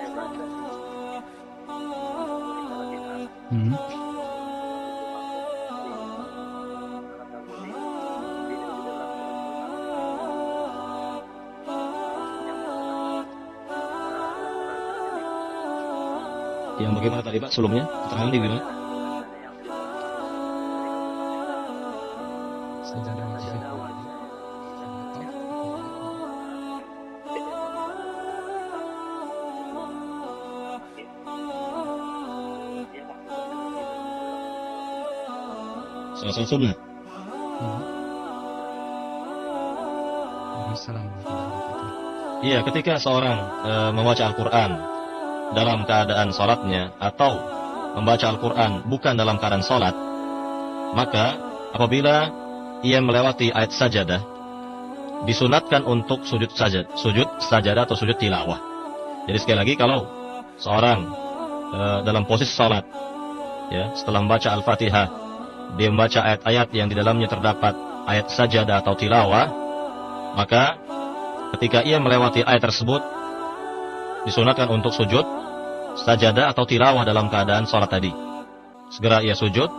Yang bagaimana tadi Pak sebelumnya? Keterangan di mana? Sajadah wajib. Salah sunat. Iya, ketika seorang membaca Al-Quran dalam keadaan sholatnya atau membaca Al-Quran bukan dalam keadaan sholat, maka apabila ia melewati ayat sajadah, disunatkan untuk sujud sajadah atau sujud tilawah. Jadi sekali lagi, kalau seorang dalam posisi sholat, ya, setelah membaca Al-Fatihah, dia membaca ayat-ayat yang di dalamnya terdapat ayat sajadah atau tilawah, maka ketika ia melewati ayat tersebut, disunatkan untuk sujud sajadah atau tilawah dalam keadaan sholat tadi. Segera ia sujud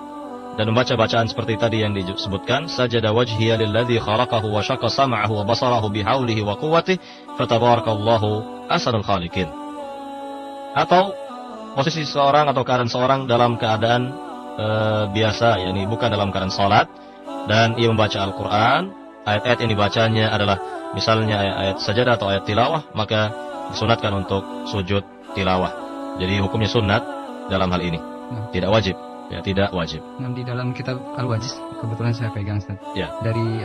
dan membaca bacaan seperti tadi yang disebutkan, sajada wajhiya lilladzi khalaqahu wa syaqqa sam'ahu wa basarahu bihaulihi wa quwwatihi fatabarakallahu ahsanul khaliqin. Atau posisi seorang atau keadaan seorang dalam keadaan biasa, yakni bukan dalam keadaan sholat, dan ia membaca Al-Quran, ayat-ayat yang dibacanya adalah misalnya ayat sajadah atau ayat tilawah, maka disunatkan untuk sujud tilawah. Jadi hukumnya sunat dalam hal ini, tidak wajib. Ya, tidak wajib. Nah, di dalam kitab Al-Wajiz, kebetulan saya pegang Ustaz. Ya. Dari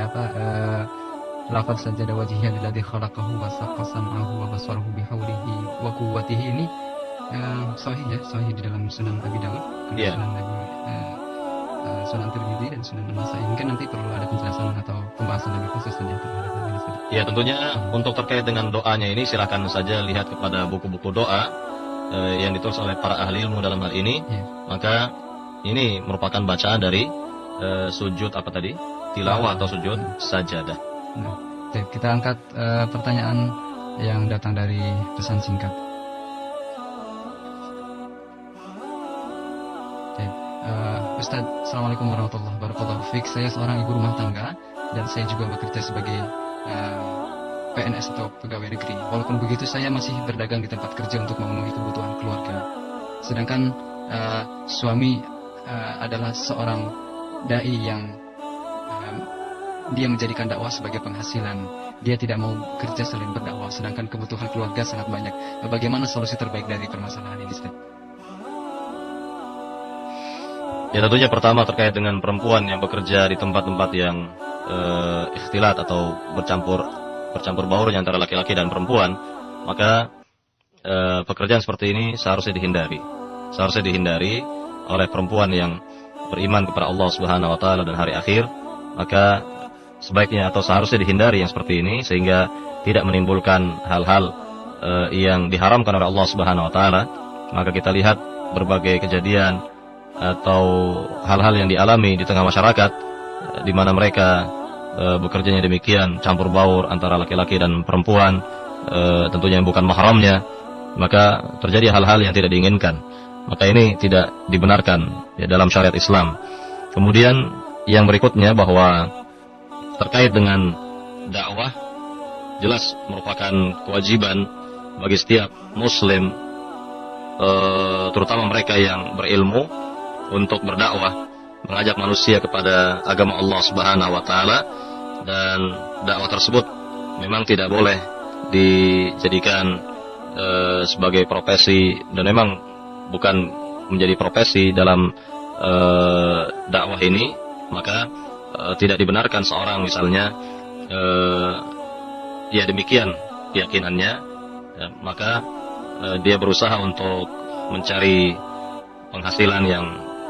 lafaz sajada wajhiya lilladzi khalaqahu wa saqqa sam'ahu wa basarahu bihaulihi wa quwwatihi ini sahih ya, sahih di dalam Sunan Abi Dawud, Ya. Sunan Tirmidzi dan Sunan An-Nasa'i. Mungkin nanti perlu ada penjelasan atau pembahasan lebih khusus tentang terhadap hal ini. Ya, tentunya untuk terkait dengan doanya ini silakan saja lihat kepada buku-buku doa yang ditulis oleh para ahli ilmu dalam hal ini. Ya. Maka ini merupakan bacaan dari sujud apa tadi? Tilawah atau sujud sajadah. Nah, baik, kita angkat pertanyaan yang datang dari pesan singkat. Ustaz, Assalamualaikum warahmatullahi wabarakatuh. Fik, saya seorang ibu rumah tangga dan saya juga bekerja sebagai PNS atau pegawai negeri. Walaupun begitu, saya masih berdagang di tempat kerja untuk memenuhi kebutuhan keluarga. Sedangkan suami adalah seorang dai yang dia menjadikan dakwah sebagai penghasilan. Dia tidak mau kerja selain berdakwah, sedangkan kebutuhan keluarga sangat banyak. Bagaimana solusi terbaik dari permasalahan ini, Ustaz? Ya, tentunya pertama terkait dengan perempuan yang bekerja di tempat-tempat yang ikhtilat atau bercampur baurnya antara laki-laki dan perempuan, maka pekerjaan seperti ini seharusnya dihindari oleh perempuan yang beriman kepada Allah Subhanahu wa taala dan hari akhir. Maka sebaiknya atau seharusnya dihindari yang seperti ini, sehingga tidak menimbulkan hal-hal yang diharamkan oleh Allah Subhanahu wa taala. Maka kita lihat berbagai kejadian atau hal-hal yang dialami di tengah masyarakat di mana mereka bekerjanya demikian campur baur antara laki-laki dan perempuan, tentunya yang bukan mahramnya, maka terjadi hal-hal yang tidak diinginkan. Maka ini tidak dibenarkan ya, dalam syariat Islam. Kemudian yang berikutnya bahwa terkait dengan dakwah, jelas merupakan kewajiban bagi setiap muslim, terutama mereka yang berilmu, untuk berdakwah, mengajak manusia kepada agama Allah Subhanahu wa taala. Dan dakwah tersebut memang tidak boleh dijadikan sebagai profesi, dan memang bukan menjadi profesi dalam dakwah ini, maka tidak dibenarkan seorang misalnya ya demikian keyakinannya, maka dia berusaha untuk mencari penghasilan yang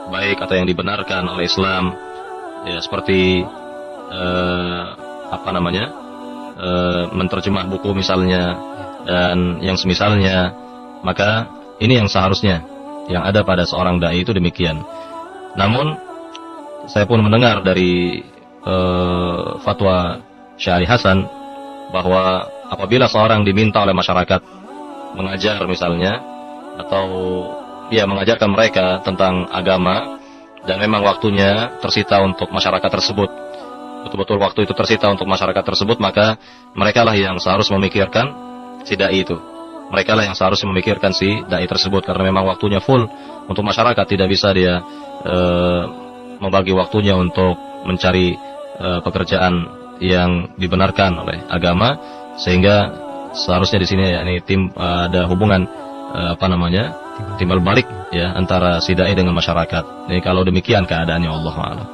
baik atau yang dibenarkan oleh Islam, ya seperti menterjemah buku misalnya dan yang semisalnya. Maka ini yang seharusnya yang ada pada seorang dai itu demikian. Namun saya pun mendengar dari fatwa Syekh Ali Hasan bahwa apabila seorang diminta oleh masyarakat mengajar misalnya, atau dia mengajarkan mereka tentang agama, dan memang waktunya tersita untuk masyarakat tersebut, betul-betul waktu itu tersita untuk masyarakat tersebut, maka mereka lah yang seharusnya memikirkan si dai itu. Mereka lah yang seharusnya memikirkan si dai tersebut, karena memang waktunya full untuk masyarakat, tidak bisa dia membagi waktunya untuk mencari pekerjaan yang dibenarkan oleh agama. Sehingga seharusnya di sini yakni ada hubungan timbal balik ya antara si dai dengan masyarakat. Ini kalau demikian keadaannya, Allah a'lam.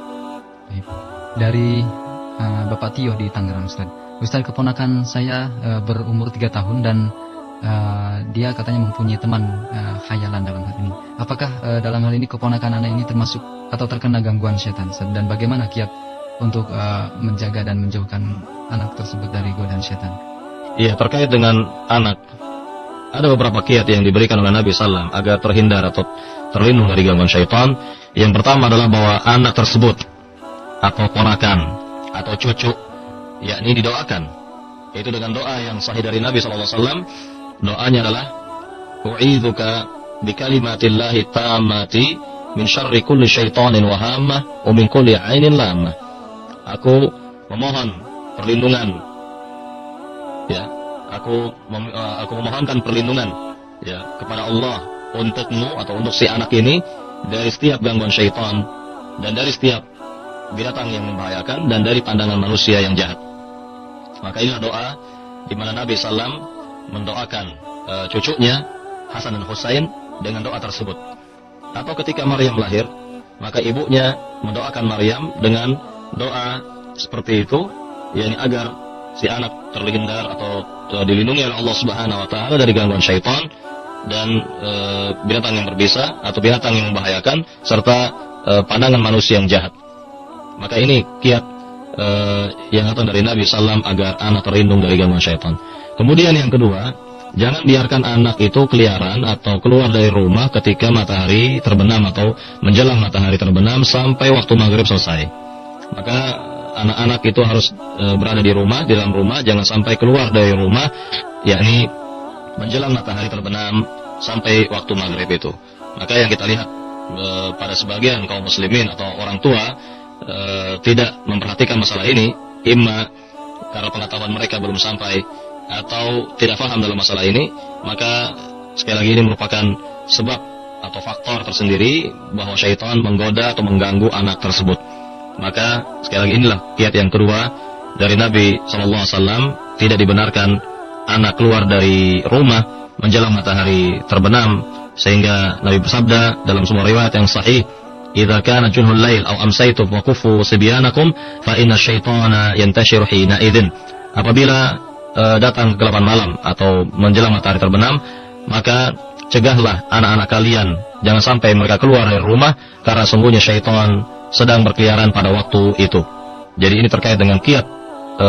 Dari Bapak Tio di Tangerang, Ustaz, keponakan saya berumur 3 tahun dan dia katanya mempunyai teman khayalan dalam hal ini. Apakah dalam hal ini keponakan anak ini termasuk atau terkena gangguan setan, Ustaz? Dan bagaimana kiat untuk menjaga dan menjauhkan anak tersebut dari godaan setan? Iya, terkait dengan anak, ada beberapa kiat yang diberikan oleh Nabi SAW agar terhindar atau terlindung dari gangguan syaitan. Yang pertama adalah bahwa anak tersebut atau ponakan atau cucu yakni didoakan, yaitu dengan doa yang sahih dari Nabi SAW. Doanya adalah u'idzuka bikalimatillahi tammati min syarri kulli syaitanin wa hammah wa min kulli ainin lamah. Aku memohon perlindungan, ya, aku memohonkan perlindungan ya kepada Allah untukmu atau untuk si anak ini dari setiap gangguan syaitan dan dari setiap binatang yang membahayakan dan dari pandangan manusia yang jahat. Maka inilah doa di mana Nabi SAW mendoakan cucunya Hasan dan Husain dengan doa tersebut. Atau ketika Maryam lahir, maka ibunya mendoakan Maryam dengan doa seperti itu, yakni agar si anak terhindar atau dilindungi oleh Allah Subhanahu wa taala dari gangguan syaitan dan binatang yang berbisa atau binatang yang membahayakan serta pandangan manusia yang jahat. Maka ini kiat yang datang dari Nabi SAW agar anak terlindung dari gangguan syaitan. Kemudian yang kedua, jangan biarkan anak itu keliaran atau keluar dari rumah ketika matahari terbenam atau menjelang matahari terbenam sampai waktu maghrib selesai. Maka anak-anak itu harus berada di rumah, di dalam rumah, jangan sampai keluar dari rumah, yakni menjelang matahari terbenam sampai waktu maghrib itu. Maka yang kita lihat pada sebagian kaum muslimin atau orang tua tidak memperhatikan masalah ini, imma karena pengetahuan mereka belum sampai atau tidak paham dalam masalah ini, maka sekali lagi ini merupakan sebab atau faktor tersendiri bahwa syaitan menggoda atau mengganggu anak tersebut. Maka sekali lagi inilah kiat yang kedua dari Nabi SAW, tidak dibenarkan anak keluar dari rumah menjelang matahari terbenam, sehingga Nabi bersabda dalam sebuah riwayat yang sahih, "Idza kana junhul lail aw amsaytum wa kuffu sibyanakum fa inna syaitana yantashiru hina idzin." Apabila datang kegelapan malam atau menjelang matahari terbenam, maka cegahlah anak-anak kalian jangan sampai mereka keluar dari rumah, karena sungguhnya syaitan sedang berkeliaran pada waktu itu. Jadi ini terkait dengan kiat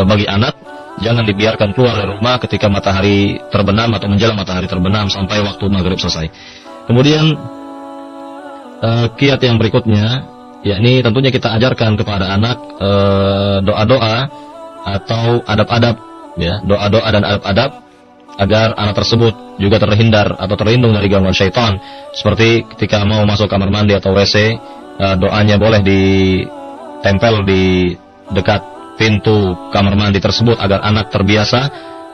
bagi anak, jangan dibiarkan keluar dari rumah ketika matahari terbenam atau menjelang matahari terbenam sampai waktu maghrib selesai. Kemudian kiat yang berikutnya, yakni tentunya kita ajarkan kepada anak doa-doa atau adab-adab, ya, doa-doa dan adab-adab agar anak tersebut juga terhindar atau terlindung dari gangguan syaitan. Seperti ketika mau masuk kamar mandi atau WC, doanya boleh ditempel di dekat pintu kamar mandi tersebut agar anak terbiasa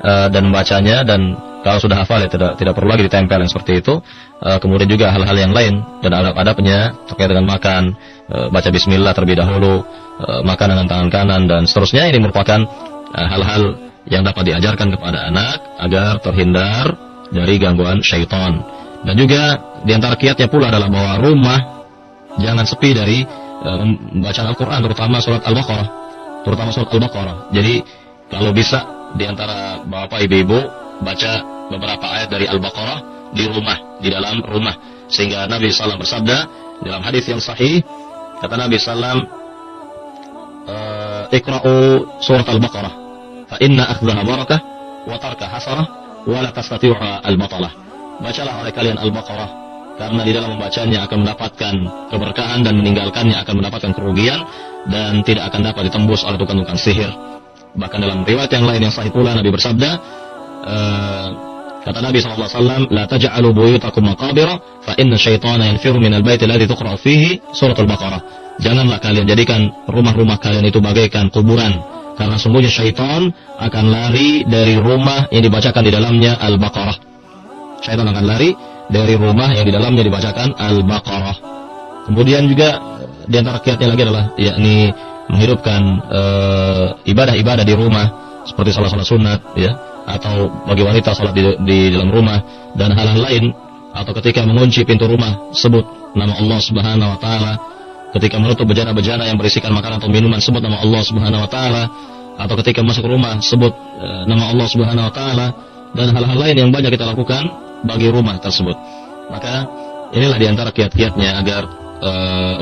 dan membacanya, dan kalau sudah hafal ya tidak perlu lagi ditempel yang seperti itu. Kemudian juga hal-hal yang lain dan adab-adabnya terkait dengan makan, baca bismillah terlebih dahulu, makan dengan tangan kanan dan seterusnya. Ini merupakan hal-hal yang dapat diajarkan kepada anak agar terhindar dari gangguan syaitan. Dan juga di antara kiatnya pula adalah bahwa rumah jangan sepi dari bacaan Al-Quran, terutama surat Al-Baqarah. Jadi kalau bisa di antara bapak ibu-ibu baca beberapa ayat dari Al-Baqarah di rumah, di dalam rumah, sehingga Nabi SAW bersabda dalam hadis yang sahih, kata Nabi SAW, iqra'u surat Al-Baqarah fa inna akhdaha barakah wa tarka hasarah wa la tastati'uha al-batalah. Bacalah oleh kalian Al-Baqarah, karena di dalam membacanya akan mendapatkan keberkahan dan meninggalkannya akan mendapatkan kerugian dan tidak akan dapat ditembus oleh tukang-tukang sihir. Bahkan dalam riwayat yang lain yang sahih pula Nabi bersabda, kata Nabi SAW, la taj'alu buyutakum maqabira fa inna syaitana yanfiru minal baiti alladhi tuqra'u fihi surat Al-Baqarah. Janganlah kalian jadikan rumah-rumah kalian itu bagaikan kuburan, karena sungguhnya syaitan akan lari dari rumah yang dibacakan di dalamnya Al-Baqarah. Syaitan akan lari dari rumah yang di dalamnya dibacakan Al-Baqarah. Kemudian juga di antara kiatnya lagi adalah yakni menghidupkan ibadah-ibadah di rumah seperti salat-salat sunat ya, atau bagi wanita salat di dalam rumah dan hal-hal lain, atau ketika mengunci pintu rumah sebut nama Allah Subhanahu wa taala, ketika menutup bejana-bejana yang berisikan makanan atau minuman sebut nama Allah Subhanahu wa taala, atau ketika masuk rumah sebut nama Allah Subhanahu wa taala, dan hal-hal lain yang banyak kita lakukan bagi rumah tersebut. Maka inilah diantara kiat-kiatnya agar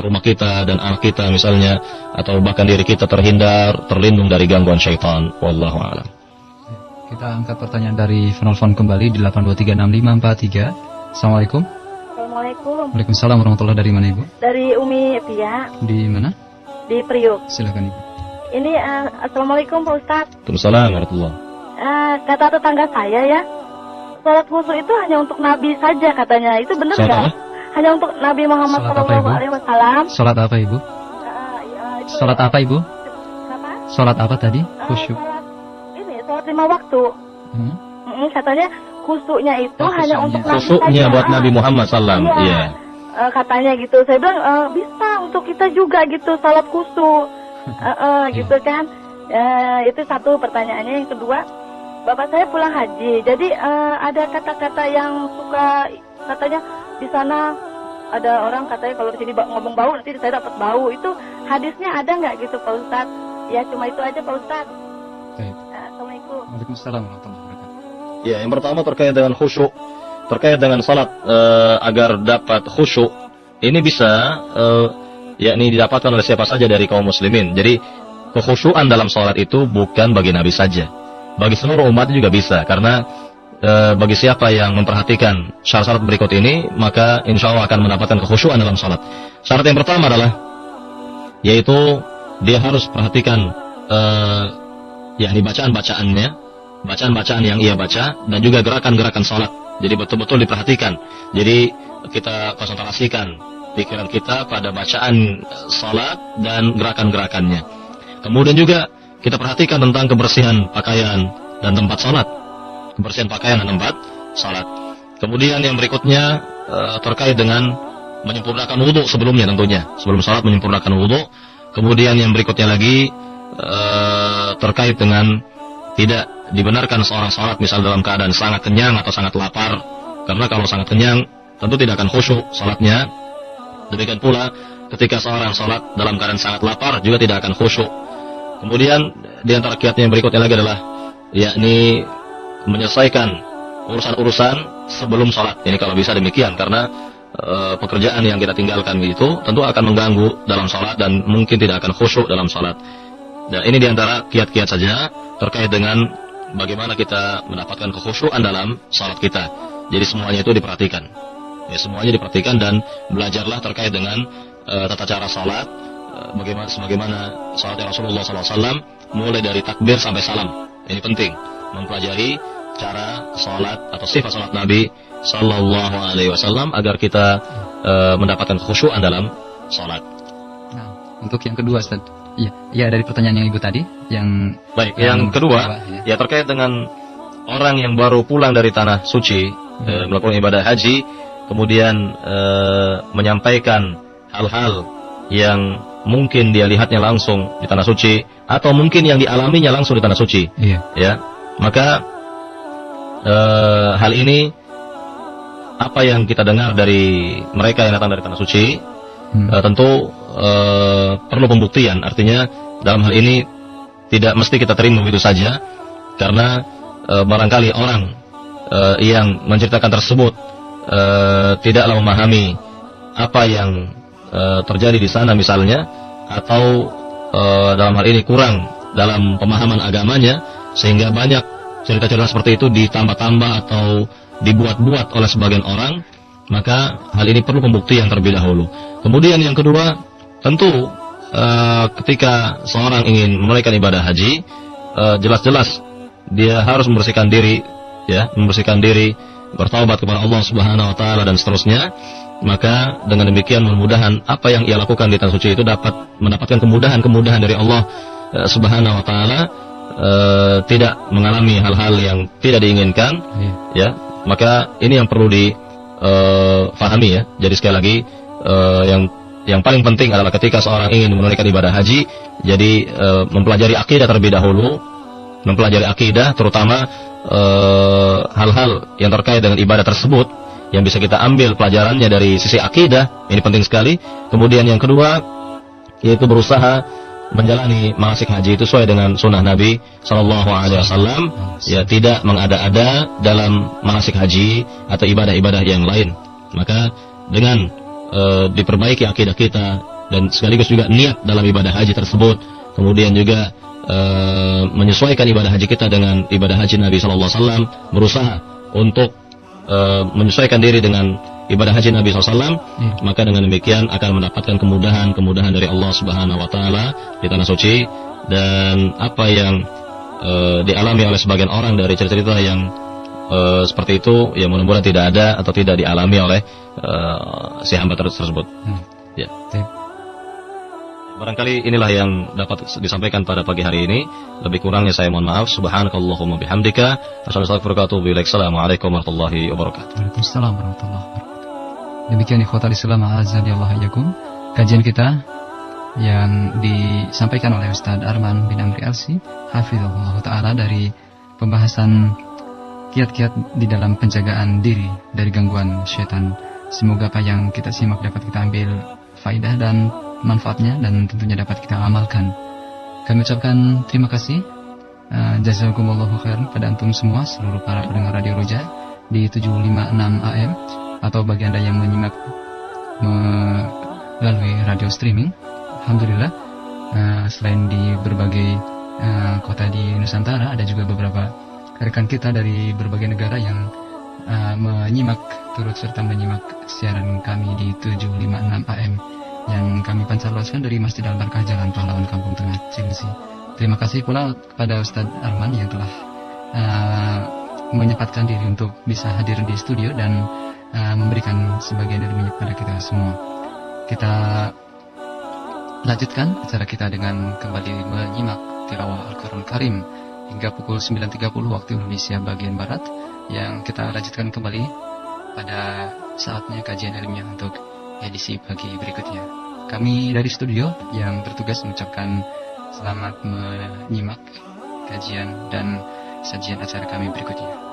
rumah kita dan anak kita misalnya, atau bahkan diri kita terlindung dari gangguan syaitan. Wallahu a'lam. Kita angkat pertanyaan dari penelpon kembali di 8236543. Assalamualaikum. Assalamualaikum. Waalaikumsalam warahmatullahi. Dari mana Ibu? Dari Umi Pia Di mana? di Priuk. Silakan Ibu. Ini Assalamualaikum Pak Ustadz. Waalaikumsalam warahmatullahi. Kata tetangga saya ya, sholat khusyuk itu hanya untuk Nabi saja katanya. Itu benar Sholat nggak? apa? Hanya untuk Nabi Muhammad Sholat apa, Ibu? SAW. Sholat apa Ibu? Sholat apa Ibu? Apa? Sholat apa tadi? Khusyuk. Sholat 5 waktu. Katanya khusyuknya itu Oh, hanya khusyuknya. untuk Nabi Khusyuknya saja. buat Nabi Muhammad SAW. Iya. Katanya gitu. Saya bilang bisa untuk kita juga gitu sholat khusyuk. Gitu kan. Itu satu pertanyaannya. Yang kedua, bapak saya pulang haji. Jadi ada kata-kata yang suka katanya di sana ada orang katanya kalau di sini ngomong bau nanti saya dapat bau. Itu hadisnya ada nggak gitu Pak Ustadz? Ya cuma itu aja Pak Ustadz. Baik. Assalamualaikum. Waalaikumsalam warahmatullahi wabarakatuh. Ya, yang pertama terkait dengan khusyuk, terkait dengan salat agar dapat khusyuk, ini bisa yakni didapatkan oleh siapa saja dari kaum muslimin. Jadi kekhusyuan dalam salat itu bukan bagi Nabi saja, bagi seluruh umat juga bisa, karena bagi siapa yang memperhatikan syarat-syarat berikut ini, maka insya Allah akan mendapatkan kekhusyuan dalam salat. Syarat yang pertama adalah yaitu dia harus perhatikan yakni bacaan-bacaannya, bacaan-bacaan yang ia baca, dan juga gerakan-gerakan salat. Jadi betul-betul diperhatikan. Jadi kita konsentrasikan pikiran kita pada bacaan salat dan gerakan-gerakannya. Kemudian juga kita perhatikan tentang kebersihan pakaian dan tempat salat. Kebersihan pakaian dan tempat salat. Kemudian yang berikutnya terkait dengan menyempurnakan wudhu sebelumnya tentunya. Sebelum salat menyempurnakan wudhu. Kemudian yang berikutnya lagi terkait dengan tidak dibenarkan seorang salat misal dalam keadaan sangat kenyang atau sangat lapar. Karena kalau sangat kenyang tentu tidak akan khusyuk salatnya. Demikian pula ketika seorang salat dalam keadaan sangat lapar juga tidak akan khusyuk. Kemudian di antara kiatnya yang berikutnya lagi adalah yakni menyelesaikan urusan-urusan sebelum salat. Ini kalau bisa demikian, karena pekerjaan yang kita tinggalkan itu tentu akan mengganggu dalam salat dan mungkin tidak akan khusyuk dalam salat. Dan ini diantara kiat-kiat saja terkait dengan bagaimana kita mendapatkan kekhusyuan dalam salat kita. Jadi semuanya itu diperhatikan. Ya, semuanya diperhatikan dan belajarlah terkait dengan tata cara salat, sebagaimana salatnya Rasulullah SAW, mulai dari takbir sampai salam. Ini penting, mempelajari cara salat atau sifat salat Nabi Sallallahu Alaihi Wasallam agar kita mendapatkan kekhusyuan dalam salat. Nah, untuk yang kedua, Ustaz. Iya, dari pertanyaan yang Ibu tadi, yang baik, yang kedua, ya. ya terkait dengan orang yang baru pulang dari tanah suci, melakukan ibadah haji, kemudian menyampaikan hal-hal yang mungkin dia lihatnya langsung di tanah suci, atau mungkin yang dialaminya langsung di tanah suci, ya, maka hal ini apa yang kita dengar dari mereka yang datang dari tanah suci, tentu perlu pembuktian. Artinya dalam hal ini tidak mesti kita terima begitu saja, karena barangkali orang yang menceritakan tersebut tidaklah memahami apa yang terjadi di sana misalnya, atau dalam hal ini kurang dalam pemahaman agamanya, sehingga banyak cerita-cerita seperti itu ditambah-tambah atau dibuat-buat oleh sebagian orang. Maka hal ini perlu pembuktian terlebih dahulu. Kemudian yang kedua, tentu ketika seorang ingin menunaikan ibadah haji, jelas-jelas dia harus membersihkan diri, ya, membersihkan diri, bertaubat kepada Allah Subhanahu wa taala dan seterusnya. Maka dengan demikian mudah-mudahan apa yang ia lakukan di tanah suci itu dapat mendapatkan kemudahan-kemudahan dari Allah Subhanahu wa taala, tidak mengalami hal-hal yang tidak diinginkan, ya. Maka ini yang perlu difahami, ya. Jadi sekali lagi, yang paling penting adalah ketika seorang ingin menunaikan ibadah haji, jadi mempelajari akidah terlebih dahulu, mempelajari akidah, terutama hal-hal yang terkait dengan ibadah tersebut yang bisa kita ambil pelajarannya dari sisi akidah, ini penting sekali. Kemudian yang kedua, yaitu berusaha menjalani manasik haji itu sesuai dengan sunnah Nabi Sallallahu Alaihi Wasallam, ya, tidak mengada-ada dalam manasik haji atau ibadah-ibadah yang lain. Maka dengan diperbaiki akidah kita dan sekaligus juga niat dalam ibadah haji tersebut, kemudian juga menyesuaikan ibadah haji kita dengan ibadah haji Nabi Sallallahu Alaihi Wasallam, berusaha untuk menyesuaikan diri dengan ibadah haji Nabi SAW, maka dengan demikian akan mendapatkan kemudahan dari Allah Subhanahu wa taala di tanah suci. Dan apa yang dialami oleh sebagian orang dari cerita-cerita yang seperti itu, ya mudah-mudahan tidak ada atau tidak dialami oleh si hamba tersebut. Ya. Barangkali inilah yang dapat disampaikan pada pagi hari ini. Lebih kurangnya saya mohon maaf. Subhanakallahumma bihamdika, asyhadu an la ilaha illa anta, astaghfiruka wa atubu ilaik. Assalamualaikum warahmatullahi wabarakatuh. Waalaikumsalam warahmatullahi wabarakatuh. Demikian ikhwatal Islam a'azzanillahu iyyakum, kajian kita yang disampaikan oleh Ustaz Arman bin Amri Alsi hafizahullah taala dari pembahasan kiat-kiat di dalam penjagaan diri dari gangguan syaitan. Semoga apa yang kita simak dapat kita ambil faidah dan manfaatnya, dan tentunya dapat kita amalkan. Kami ucapkan terima kasih, jazakumullahu khairan pada antum semua, seluruh para pendengar Radio Roja di 756 AM, atau bagi Anda yang menyimak melalui radio streaming. Alhamdulillah, selain di berbagai kota di Nusantara, ada juga beberapa rekan kita dari berbagai negara yang turut serta menyimak siaran kami di 756 AM yang kami pancarloskan dari Masjid Al-Barkah, Jalan Pahlawan, Kampung Tengah, Cilengsi. Terima kasih pula kepada Ustadz Arman yang telah menyempatkan diri untuk bisa hadir di studio dan memberikan sebagian ilmunya kepada kita semua. Kita lanjutkan acara kita dengan kembali menyimak tilawah Al-Quran Karim hingga pukul 9.30 waktu Indonesia bagian Barat, yang kita lanjutkan kembali pada saatnya kajian ilmiah untuk edisi pagi berikutnya. Kami dari studio yang bertugas mengucapkan selamat menyimak kajian dan sajian acara kami berikutnya.